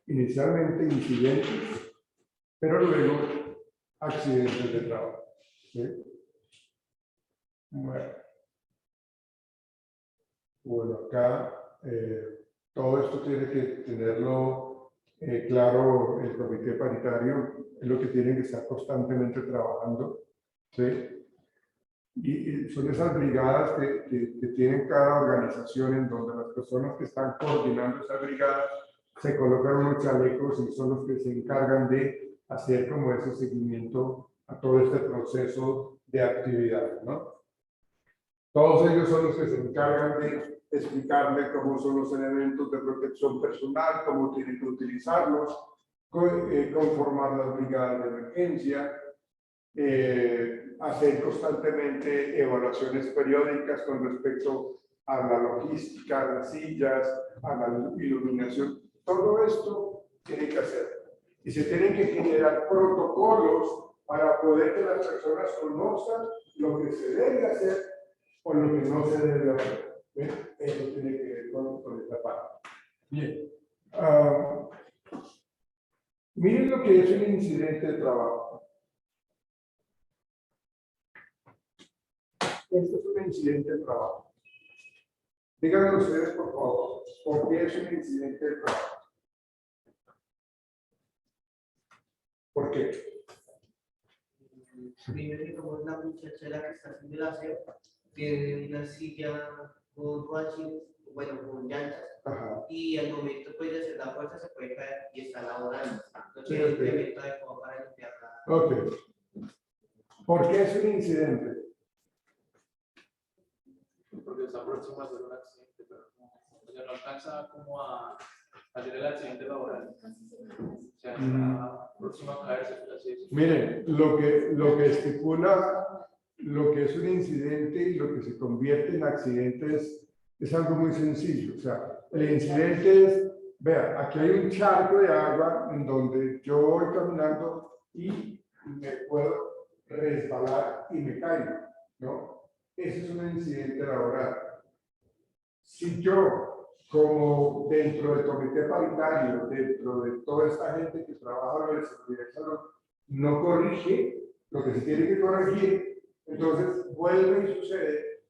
inicialmente incidentes, pero luego accidentes de trabajo. ¿Sí? Bueno, acá todo esto tiene que tenerlo claro el comité paritario, es lo que tienen que estar constantemente trabajando. ¿Sí? Y son esas brigadas que tienen cada organización en donde las personas que están coordinando esas brigadas se colocan unos chalecos y son los que se encargan de hacer como ese seguimiento a todo este proceso de actividad, ¿no? Todos ellos son los que se encargan de explicarle cómo son los elementos de protección personal, cómo tienen que utilizarlos, conformar las brigadas de emergencia, hacer constantemente evaluaciones periódicas con respecto a la logística, a las sillas, a la iluminación. Todo esto tiene que hacer. y se tienen que generar protocolos para poder que las personas conozcan lo que se debe hacer o lo que no se debe hacer. ¿Ven? Eso tiene que ver con esta parte. Bien. Miren lo que es un incidente de trabajo. Esto es un incidente de trabajo. Díganme ustedes, por favor, ¿por qué es un incidente de trabajo? ¿Por qué? Primero que como es la muchachera que está haciendo el aseo, tiene una silla con ruachines, bueno, con llantas, Ajá. y al momento pues, de hacer la fuerza se puede caer y está laborando. No Sí, tiene ok. implemento adecuado para limpiarla. Ok. ¿Por qué es un incidente? Porque está próximo a hacer un accidente, pero no alcanza como a hacer el accidente laboral. O sea, está próximo a caerse, por así decirlo. Miren, lo que estipula lo que es un incidente y lo que se convierte en accidentes es algo muy sencillo. O sea, el incidente es, vea, aquí hay un charco de agua en donde yo voy caminando y me puedo resbalar y me caigo, ¿no? Ese es un incidente laboral. Si yo, como dentro del comité paritario, dentro de toda esta gente que trabaja en la seguridad de salud, no corrige lo que se tiene que corregir, entonces vuelve y sucede,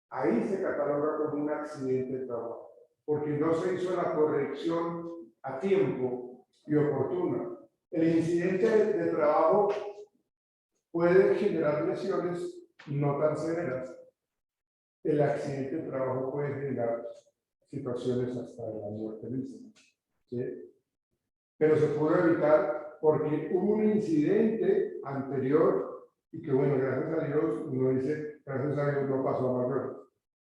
ahí se cataloga como un accidente de trabajo, porque no se hizo la corrección a tiempo y oportuna. El incidente de trabajo puede generar lesiones no tan severas. El accidente de trabajo puede generar situaciones hasta de la muerte misma, ¿sí? Pero se pudo evitar porque hubo un incidente anterior y que, bueno, gracias a Dios, uno dice, gracias a Dios no pasó a mayores,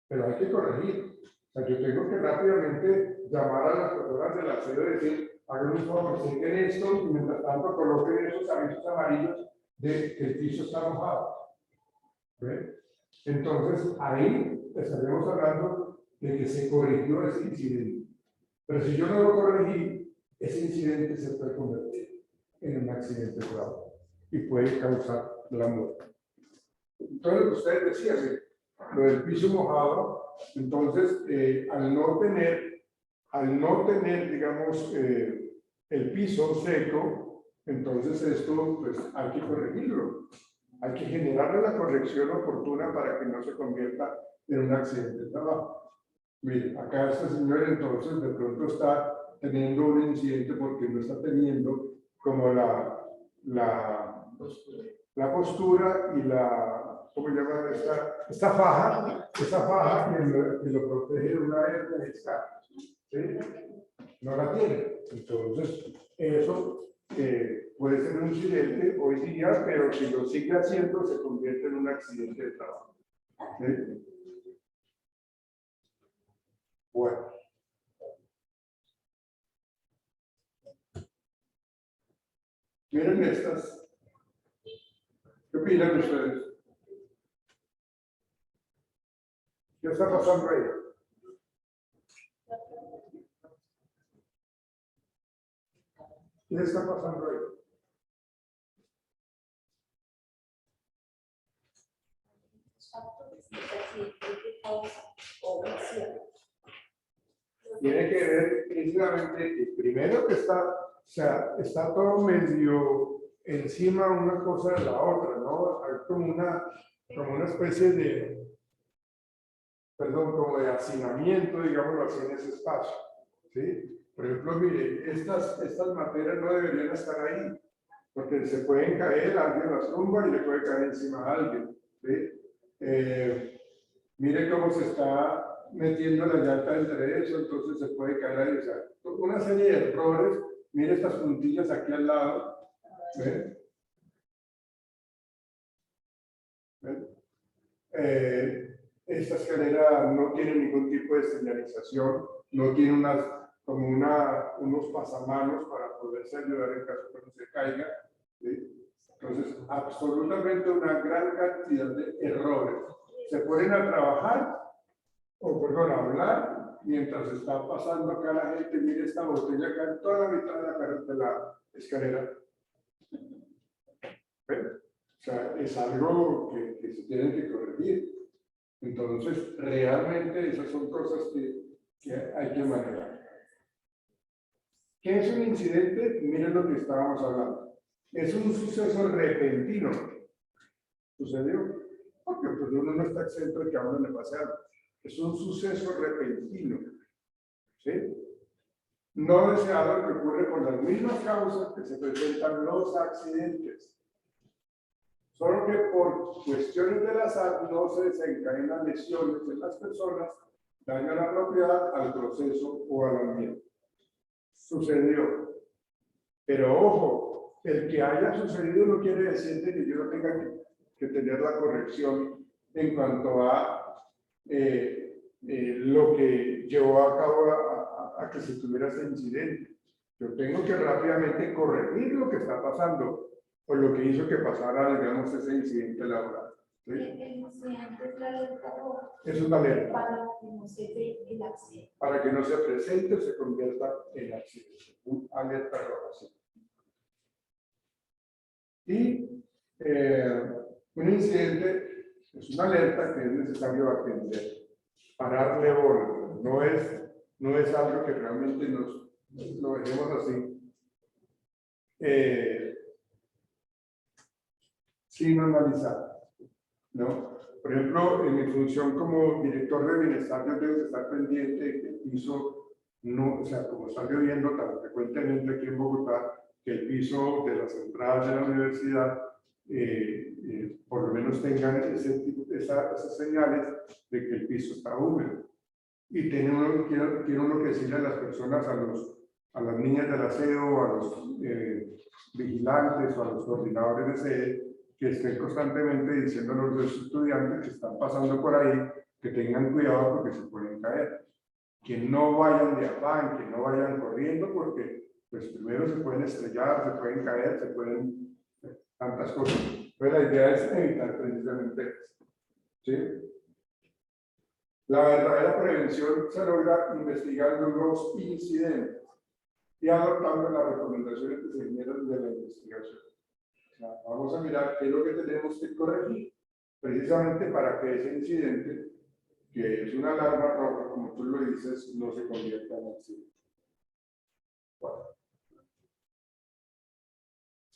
pero hay que corregir. O sea, yo tengo que rápidamente llamar a las personas del aseo y decir, hagan un favor, chequen esto y mientras tanto coloquen esos avisos amarillos de que el piso está mojado. ¿Ven? Entonces, ahí estaremos hablando de que se corrigió ese incidente. Pero si yo no lo corregí, ese incidente se puede convertir en un accidente de trabajo y puede causar la muerte. Entonces, lo que ustedes decían, lo del piso mojado, entonces, al no tener, digamos, el piso seco, entonces esto, pues, hay que corregirlo. Hay que generarle la corrección oportuna para que no se convierta en un accidente de trabajo. Miren, acá este señor entonces de pronto está teniendo un incidente porque no está teniendo como la postura y la, ¿cómo llama esta faja? Esta faja que lo protege de una hernia discal, ¿sí? No la tiene. Entonces, eso puede ser un incidente hoy día, pero si lo sigue haciendo, se convierte en un accidente de trabajo. ¿Sí? Bueno. Miren estas. ¿Qué opinan ustedes? ¿Qué está pasando ahí? ¿Qué está pasando ahí? Tiene que ver precisamente que primero que está, o sea, está todo medio encima una cosa de la otra, ¿no? Hay como una especie de, perdón, como de hacinamiento, digámoslo así, en ese espacio, ¿sí? Por ejemplo, mire, estas materias no deberían estar ahí, porque se pueden caer, alguien las tumba y le puede caer encima a alguien, ¿sí? Mire cómo se está metiendo la llanta entre eso, entonces se puede caer ahí. O sea, una serie de errores. Mire estas puntillas aquí al lado. ¿Ven? ¿Ven? Esta escalera no tiene ningún tipo de señalización, no tiene unos pasamanos para poderse ayudar en caso que no se caiga, ¿sí? Entonces, absolutamente una gran cantidad de errores. Se ponen a trabajar, o perdón, a hablar, mientras está pasando acá la gente, mire esta botella acá en toda la mitad de la carretera. de la escalera. ¿Ven? O sea, es algo que se tiene que corregir. Entonces, realmente esas son cosas que hay que manejar. ¿Qué es un incidente? Miren lo que estábamos hablando. Es un suceso repentino. ¿Sucedió? Porque pues, uno no está exento de que a uno le pase algo. Es un suceso repentino. ¿Sí? No deseado que ocurre por las mismas causas que se presentan los accidentes. Solo que por cuestiones del azar no se desencadenan lesiones en las personas, daño a la propiedad, al proceso o al ambiente. Sucedió. Pero ojo, el que haya sucedido no quiere decir que yo no tenga que tener la corrección en cuanto a lo que llevó a cabo a que se tuviera ese incidente. Yo tengo que rápidamente corregir lo que está pasando o lo que hizo que pasara, digamos, ese incidente laboral. ¿Sí? El incidente es la alerta roja. Es una alerta. Para que no se dé el accidente. Para que no se presente o se convierta en accidente. Un alerta roja. ¿Sí? Y un incidente es una alerta que es necesario atender, pararle bola. No es algo que realmente nos lo dejemos así. Sin analizar, ¿no? Por ejemplo, en mi función como director de bienestar, yo tengo que estar pendiente de que el piso, no, o sea, como está lloviendo tan frecuentemente aquí en Bogotá, que el piso de las entradas de la universidad por lo menos tengan esas señales de que el piso está húmedo. Y tiene uno que decirle a las personas, a las niñas del aseo, a los vigilantes o a los coordinadores de sede, que estén constantemente diciendo a los estudiantes que están pasando por ahí que tengan cuidado porque se pueden caer. Que no vayan de afán, que no vayan corriendo porque pues primero se pueden estrellar, se pueden caer, se pueden tantas cosas. Pero la idea es evitar precisamente eso. ¿Sí? La verdadera prevención se logra investigando los incidentes y adoptando las recomendaciones que se generan de la investigación. O sea, vamos a mirar qué es lo que tenemos que corregir, precisamente para que ese incidente, que es una alarma roja, como tú lo dices, no se convierta en accidente. Bueno.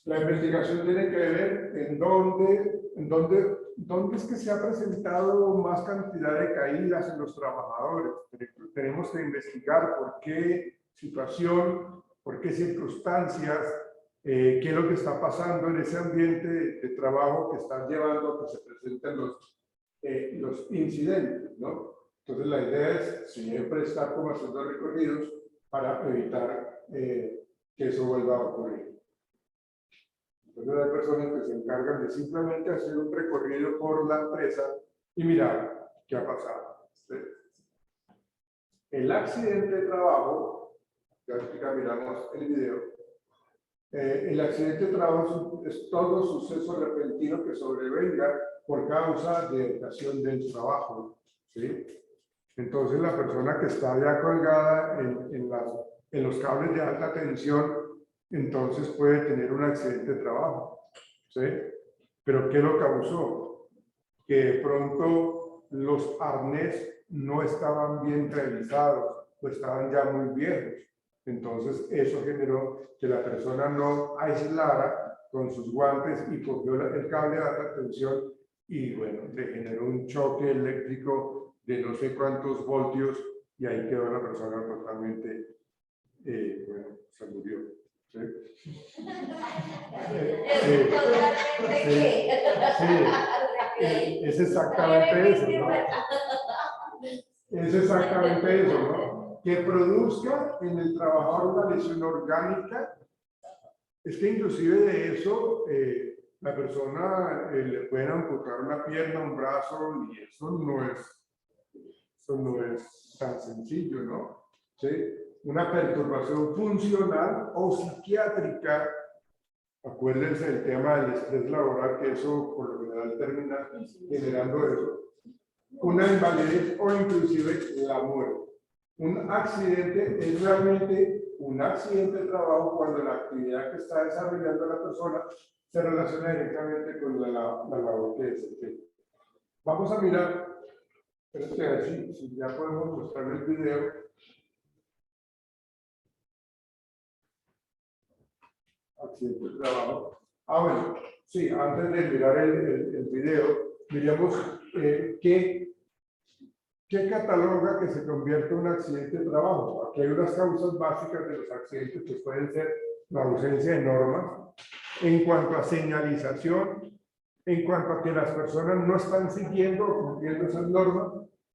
La investigación tiene que ver en dónde es que se ha presentado más cantidad de caídas en los trabajadores. Tenemos que investigar por qué situación, por qué circunstancias, qué es lo que está pasando en ese ambiente de trabajo que está llevando a que se presenten los incidentes, ¿no? Entonces la idea es siempre estar como haciendo recorridos para evitar que eso vuelva a ocurrir. Entonces hay personas que se encargan de simplemente hacer un recorrido por la empresa y mirar qué ha pasado. El accidente de trabajo, ya miramos el video, el accidente de trabajo es todo suceso repentino que sobrevenga por causa de ocasión del trabajo. ¿Sí? Entonces la persona que está ya colgada en los cables de alta tensión, entonces puede tener un accidente de trabajo. ¿Sí? ¿Pero qué lo causó? Que de pronto los arnés no estaban bien realizados o estaban ya muy viejos. Entonces eso generó que la persona no aislara con sus guantes y cogió el cable de alta tensión y bueno, le generó un choque eléctrico de no sé cuántos voltios y ahí quedó la persona totalmente, bueno, se murió. ¿Sí? Es exactamente eso, ¿no? Es exactamente eso, ¿no? Que produzca en el trabajador una lesión orgánica. Es que inclusive de eso la persona le pueden amputar una pierna, un brazo, y eso no es tan sencillo, ¿no? ¿Sí? Una perturbación funcional o psiquiátrica, acuérdense del tema del estrés laboral, que eso por lo general termina generando eso, una invalidez o inclusive la muerte. Un accidente es realmente un accidente de trabajo cuando la actividad que está desarrollando la persona se relaciona directamente con la labor que desempeña. Vamos a mirar, espérate a ver si ya podemos mostrar el video. Accidente de trabajo. Bueno, sí, antes de mirar el video, miremos ¿qué cataloga que se convierte en un accidente de trabajo? Aquí hay unas causas básicas de los accidentes que pueden ser la ausencia de normas, en cuanto a señalización, en cuanto a que las personas no están siguiendo o cumpliendo esas normas,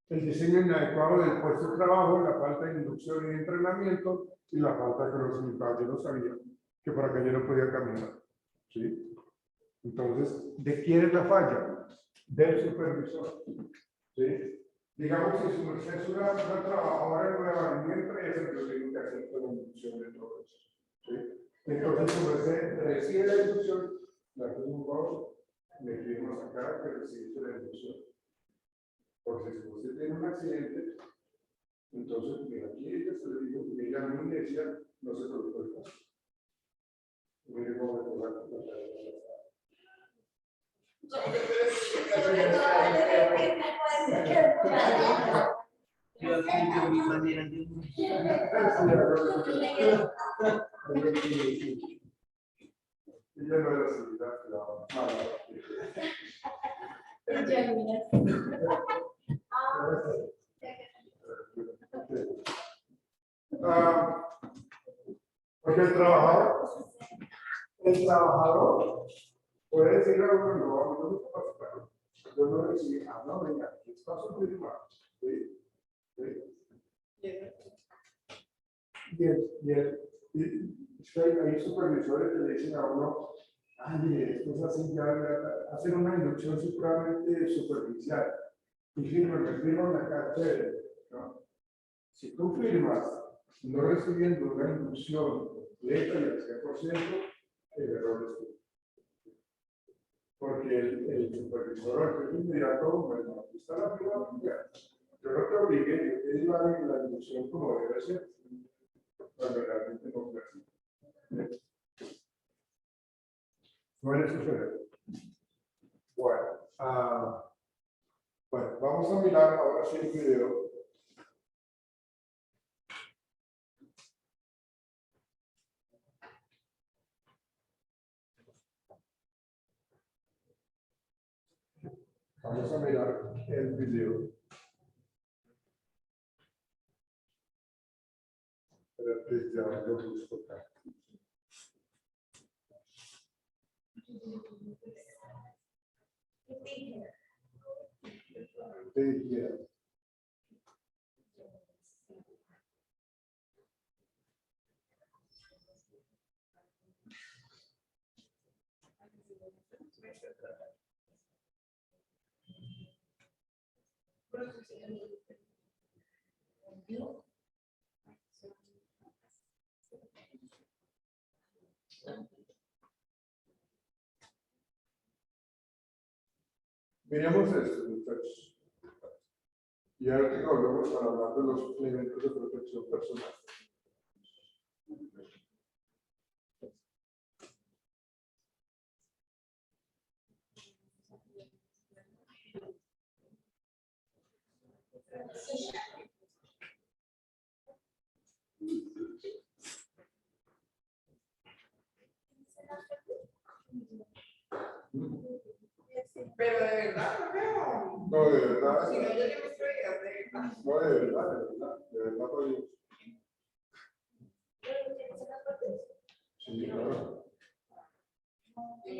el diseño inadecuado del puesto de trabajo, la falta de inducción y de entrenamiento y la falta de conocimiento. Yo no sabía que por acá yo no podía caminar. ¿Sí? Entonces, ¿de quién es la falla? Del supervisor. ¿Sí? Digamos que si es una trabajadora nueva en mi empresa, yo tengo que hacer toda la inducción de todo eso. ¿Sí? Entonces, como se recibe la inducción, la hace un favor, le firmas acá que recibiste la inducción. Porque si usted tiene un accidente, entonces, mira, aquí ella se le dijo que ella no decía, no se preocupe el caso. Mire cómo le toca la Yo aquí de mi manera de ella no era así, la mala. Porque el trabajador puede decirle a uno, no me capacitaron. Yo no recibí, no, venga, está subfirmado. ¿Sí? ¿Sí? Es que hay supervisores que le dicen a uno, esto es así, hacen una inducción supremamente superficial. Y firman la cartera, ¿no? Si tú firmas no recibiendo una inducción completa y al 100%, el error es tuyo. Porque el supervisor el dirá todo, bueno, aquí está la firma, yo no te obligué, yo te di la inducción como debe ser, cuando realmente no fue así. Suele suceder. Bueno, vamos a mirar ahora sí el video. Vamos a mirar el video. Espérate, ya lo busco acá. Sí, miremos esto, muchachos. Y ahora que volvemos para hablar de los elementos de protección personal. Pero de verdad, no veo. No, de verdad. Si no, yo le muestro videos de verdad. No, de verdad, por Dios. Sí, claro. Yo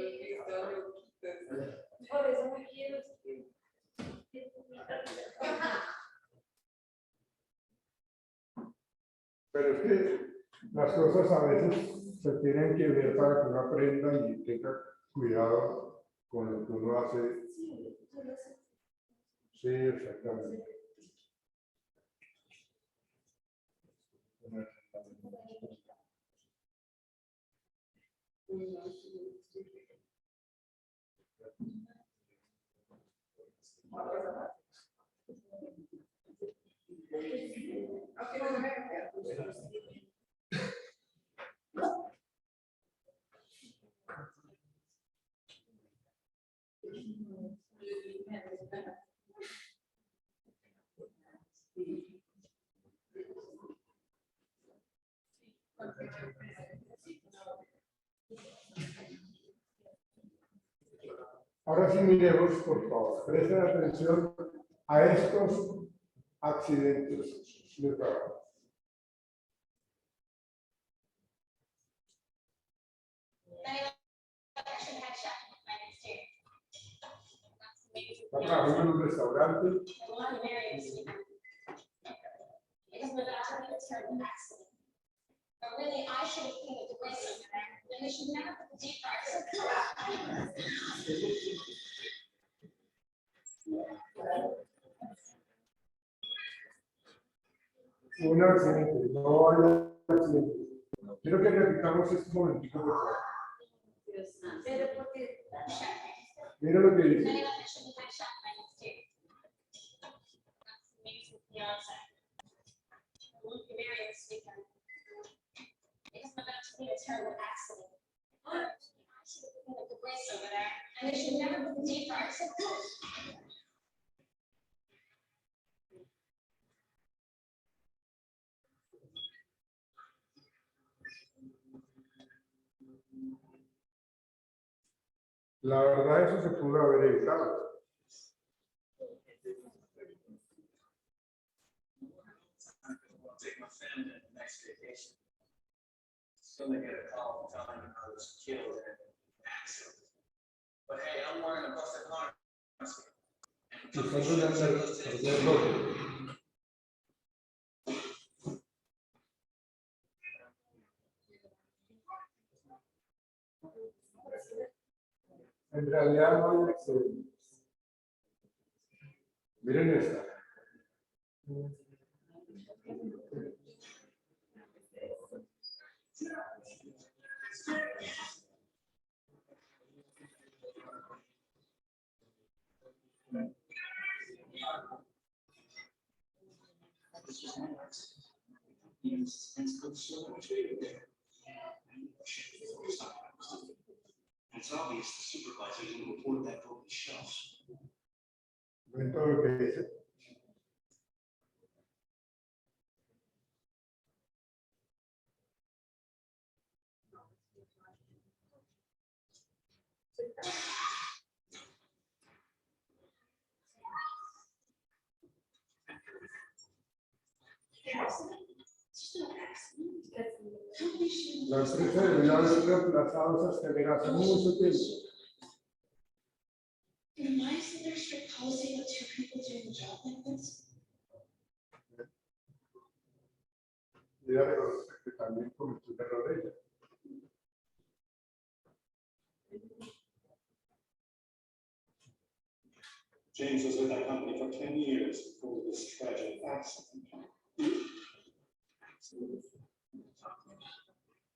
lo he visto, ustedes. Por eso me quiero. Pero es que las cosas a veces se tienen que ver para que uno aprenda y tenga cuidado con lo que uno hace. Sí, exactamente. Aunque no me vea. Ahora sí miremos, por favor, presten atención a estos accidentes de trabajo. Está trabajando en un restaurante. But really, I should have cleaned the place over there, and they should never put the deep fryer. Un accidente, no hay accidente. Quiero que repitamos este momentito, por favor. Pero porque Mira lo que dice. Many of them shouldn't have shot my next year. That's amazing fiance. I won't be married this weekend. Because I'm about to meet a terrible accident. I should have cleaned up the place over there, and they should never put the deep fryer. La verdad, eso se pudo haber evitado. Take my family to the next vacation. Still they get a call telling me I was killed in an accident. But hey, I'm wearing a busted harness. Nosotros ya se En realidad no hay accidente. Miren esta. It's obvious the supervisor didn't report that broken shelves. Ven todo lo que dice. La empresa debió haber reemplazado esas escaleras hace mucho tiempo. And why is there a strict policy with 2 people doing a job like this? Y ella reconoce que también cometió un error ella. James was with that company for 10 years before this tragic accident.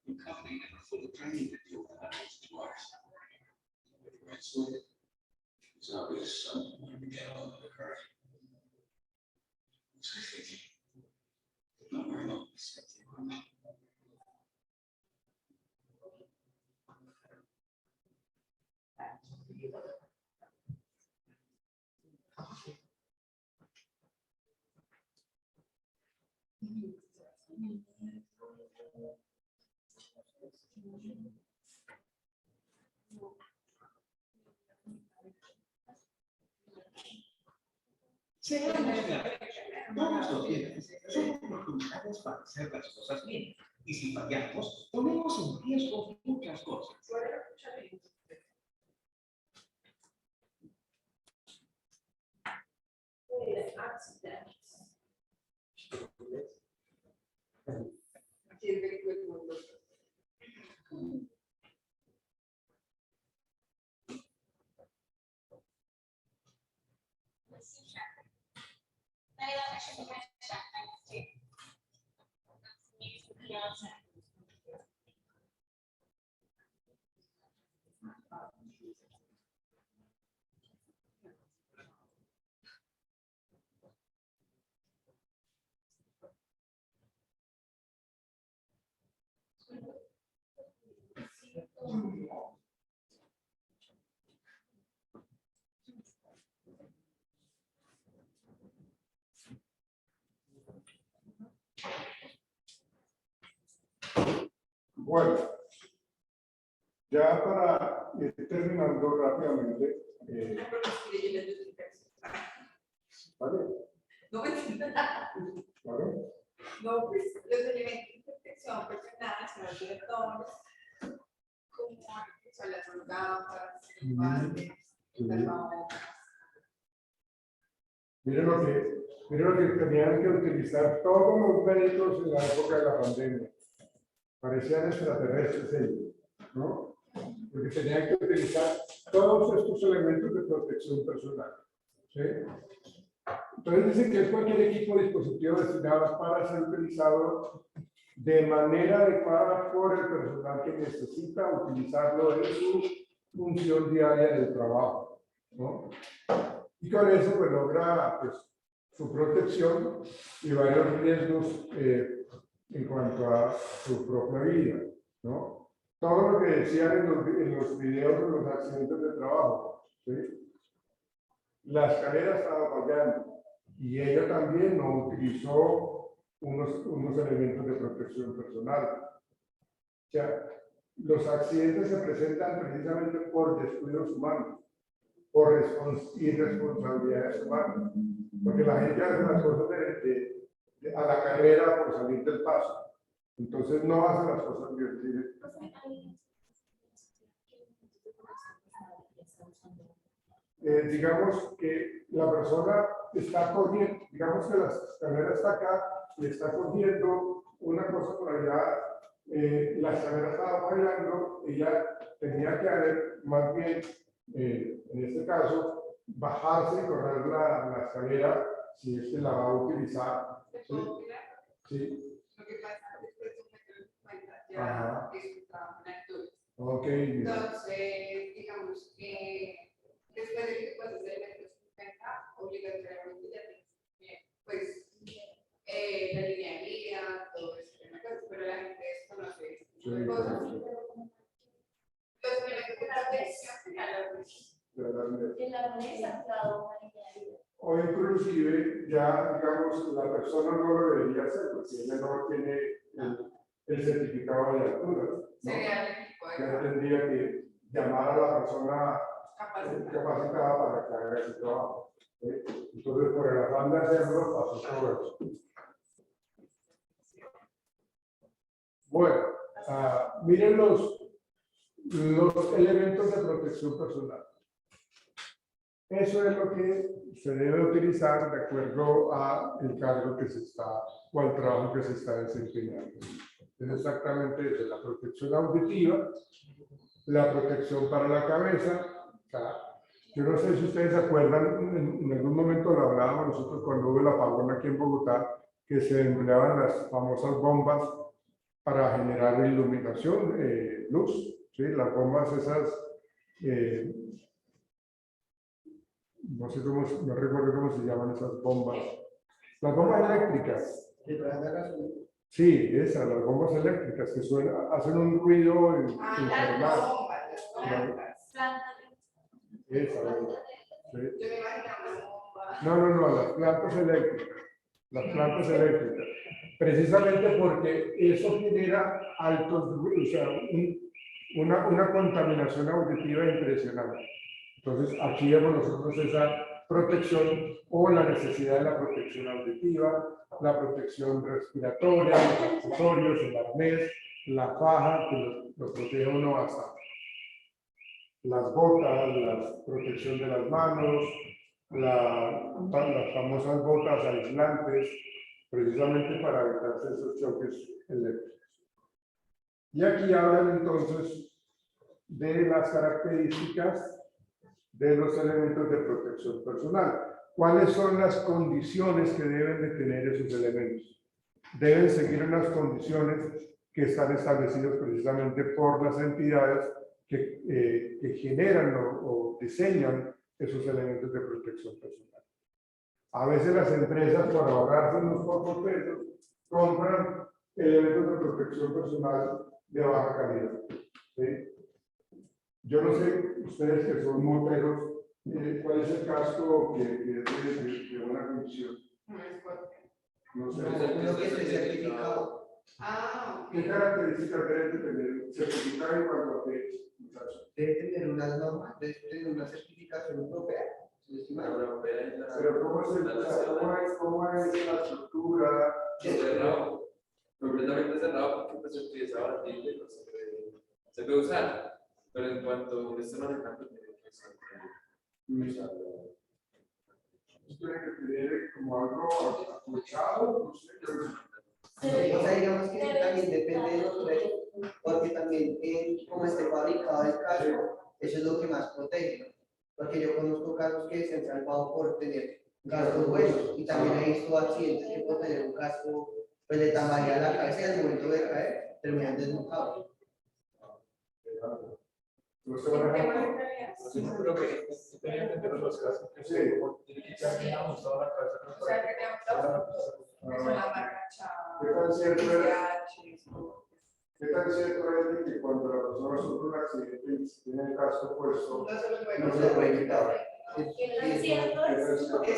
The company never fully trained to deal with animals twice. It's obvious something wanted to get on with her. So I think, no, we're not expecting her. Todos los viernes son oportunidades para hacer las cosas bien. Y si fallamos, ponemos en riesgo muchas cosas. Many of them shouldn't have shot my next year. That's amazing fiance. Bueno, ya para ir terminando rápidamente, ¿vale? No me entiendo nada. ¿Vale? No, pues los elementos de protección personal son los directores, como son las gafas, los guantes, las babocas. Miren lo que tenían que utilizar todos los médicos en la época de la pandemia. Parecían extraterrestres ellos, ¿no? Porque tenían que utilizar todos estos elementos de protección personal. ¿Sí? Entonces dicen que es cualquier equipo o dispositivo destinado para ser utilizado de manera adecuada por el personal que necesita utilizarlo en su función diaria del trabajo, ¿no? Y con eso pues logra pues, su protección y varios riesgos en cuanto a su propia vida, ¿no? Todo lo que decían en los videos de los accidentes de trabajo, ¿sí? La escalera estaba fallando y ella también no utilizó unos elementos de protección personal. O sea, los accidentes se presentan precisamente por descuidos humanos, por irresponsabilidades humanas, porque la gente hace las cosas a la carrera por salir del paso. Entonces no hace las cosas bien. Digamos que la persona está cogiendo, digamos que la escalera está acá y está cogiendo una cosa por allá, la escalera estaba fallando, ella tenía que haber más bien, en este caso, bajarse y correr la escalera si es que la va a utilizar. ¿Sí? Sí. Lo que pasa después de un metro de 50 ya Ajá. es un trabajo en altura. Ok. Entonces, digamos que después de que tú pases el metro 50, obligatoriamente ya tienes pues la línea de guía, todo eso, pero la gente desconoce ese tipo de cosas. Los elementos de protección ya lo En la mesa, cada una. O inclusive ya, digamos, la persona no lo debería hacer porque ella no tiene el certificado de altura, ¿no? sería el equipo de Ya tendría que llamar a la persona capacitada para que haga ese trabajo. ¿Sí? Entonces, por el afán de hacerlo, pasó todo eso. Bueno, miren los elementos de protección personal. Eso es lo que se debe utilizar de acuerdo al cargo que se está o al trabajo que se está desempeñando. Es exactamente eso, la protección auditiva, la protección para la cabeza. O sea, yo no sé si ustedes se acuerdan, en algún momento lo hablábamos nosotros cuando hubo el apagón aquí en Bogotá, que se empleaban las famosas bombas para generar iluminación, luz, ¿sí? Las bombas esas, no sé cómo, no recuerdo cómo se llaman esas bombas. Las bombas eléctricas. Sí, esas, las bombas eléctricas que hacen un ruido infernal. las bombas. Esa, sí. Yo me imaginaba una bomba. No, las plantas eléctricas. Las plantas eléctricas. Precisamente porque eso genera altos ruidos, o sea, una contaminación auditiva impresionante. Entonces, aquí vemos nosotros esa protección o la necesidad de la protección auditiva, la protección respiratoria, los accesorios, el arnés, la faja que lo protege uno bastante. Las botas, la protección de las manos, las famosas botas aislantes, precisamente para evitarse esos choques eléctricos. Y aquí hablan entonces de las características de los elementos de protección personal. ¿Cuáles son las condiciones que deben de tener esos elementos? Deben seguir unas condiciones que están establecidas precisamente por las entidades que generan o diseñan esos elementos de protección personal. A veces las empresas, por ahorrarse unos pocos pesos, compran elementos de protección personal de baja calidad. ¿Sí? Yo no sé, ustedes que son moteros, ¿cuál es el casco que es de una función? No sé. Uno que esté certificado. Ah, ¿Qué características debe tener certificado en cuanto a qué? Debe tener unas normas, debe tener una certificación europea. Si no estoy mal. Pero ¿cómo es, cómo es la estructura? Cerrado, completamente cerrado porque pues utiliza bastante, no se puede usar, pero en cuanto a esto no se cambia, tiene que ser usarlo. Tiene que tener como algo acolchado, no sé. O sea, digamos que también depende de los precios, porque también como esté fabricado el casco, eso es lo que más protege, ¿no? Porque yo conozco casos que se han salvado por tener cascos buenos y también he visto accidentes que por tener un casco pues le tambalea la cabeza y al momento de caer terminan desnucados. No se en van a temas de dejar. calidad. Sí, creo que tenía que tener los casos que Sí. tiene que ser ajustado a la cabeza. O sea, que tenemos que son la marca ¿Qué tan cierto es? CH, ¿Qué tan cierto es de que cuando la persona sufre un accidente y tiene el casco puesto, no se lo puede no se lo puede quitar? Es cierto, Es cierto. O sea, ¿qué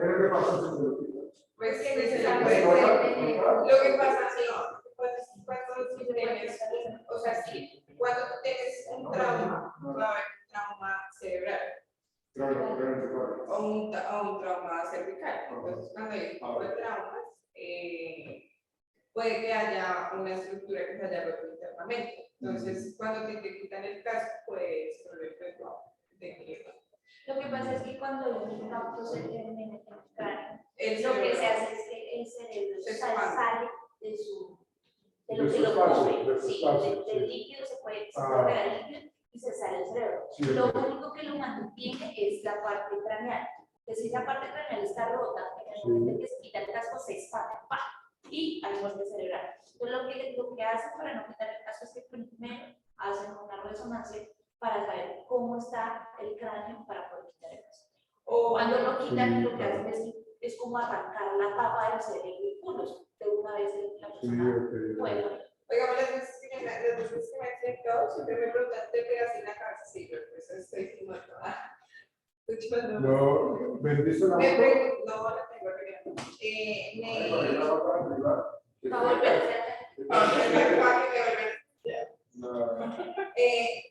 es lo que pasa si se lo quitan? Pues que Sí, se sí, la sí. puede ¿Puede Lo que pasa es que cuando tienes, o sea, sí, cuando tú tienes un trauma, va a haber un trauma cerebral Claro, claro. o un trauma cervical. Entonces, cuando hay un tipo de traumas, puede que haya una estructura que se haya roto internamente. Entonces, cuando te quitan el casco, pues, de que Lo que pasa es que cuando el impacto se termina en el cráneo, el lo que se cerebro- hace es que el cerebro Se sale expande. de De lo su que lo espacio, cubre, de su sí, espacio, del sí. líquido se puede Ah. pegar el líquido y se sale el cerebro. Sí, Lo ok. único que lo mantiene es la parte craneal. Entonces, si esa parte craneal está rota, en el Sí. momento que se quita el casco se expande, ¡pah! Y hay muerte cerebral. Entonces, lo que hacen para no quitar el casco es que primero hacen una resonancia para saber cómo está el cráneo para poder quitar el casco. o Cuando lo quitan, Sí, lo que claro. hacen es como arrancar la tapa del cerebro y puros. De una vez la Sí, persona ok. puede morir. Oiga, las veces que me he enfrentado, siempre me preguntan, ¿te pegas en la cabeza? Sí, pero pues estoy muerto. No, ¿vendiste la Me moto? pregunto, no, la tengo arreglada. Ay, para ir a la moto a arreglar. Para volverse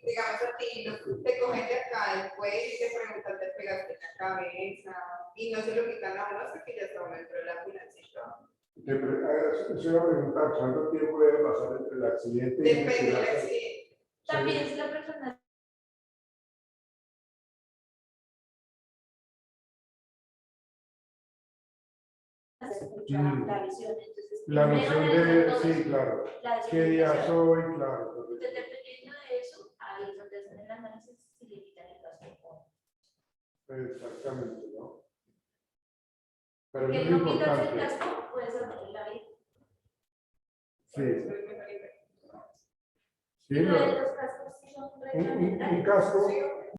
digamos a ti, te cogen de acá el cuello y te preguntan, ¿te pegaste en la cabeza? Y no se lo quitan a uno hasta que ya está uno dentro de la ambulancia. Es una pregunta, ¿cuánto tiempo debe pasar entre el accidente y Depende del el accidente. También si la persona se escucha la visión, entonces La primero noción analizan de, todo sí, eso, claro, la qué día descompensación. soy, claro. Entonces, dependiendo de eso, ahí es donde hacen el análisis si le quitan el casco o no. Exactamente, ¿no? Pero Porque eso es no quitarse el importante. casco puede salvarle la vida. Sí, sí, Y lo de los cascos sí son un reglamentarios. casco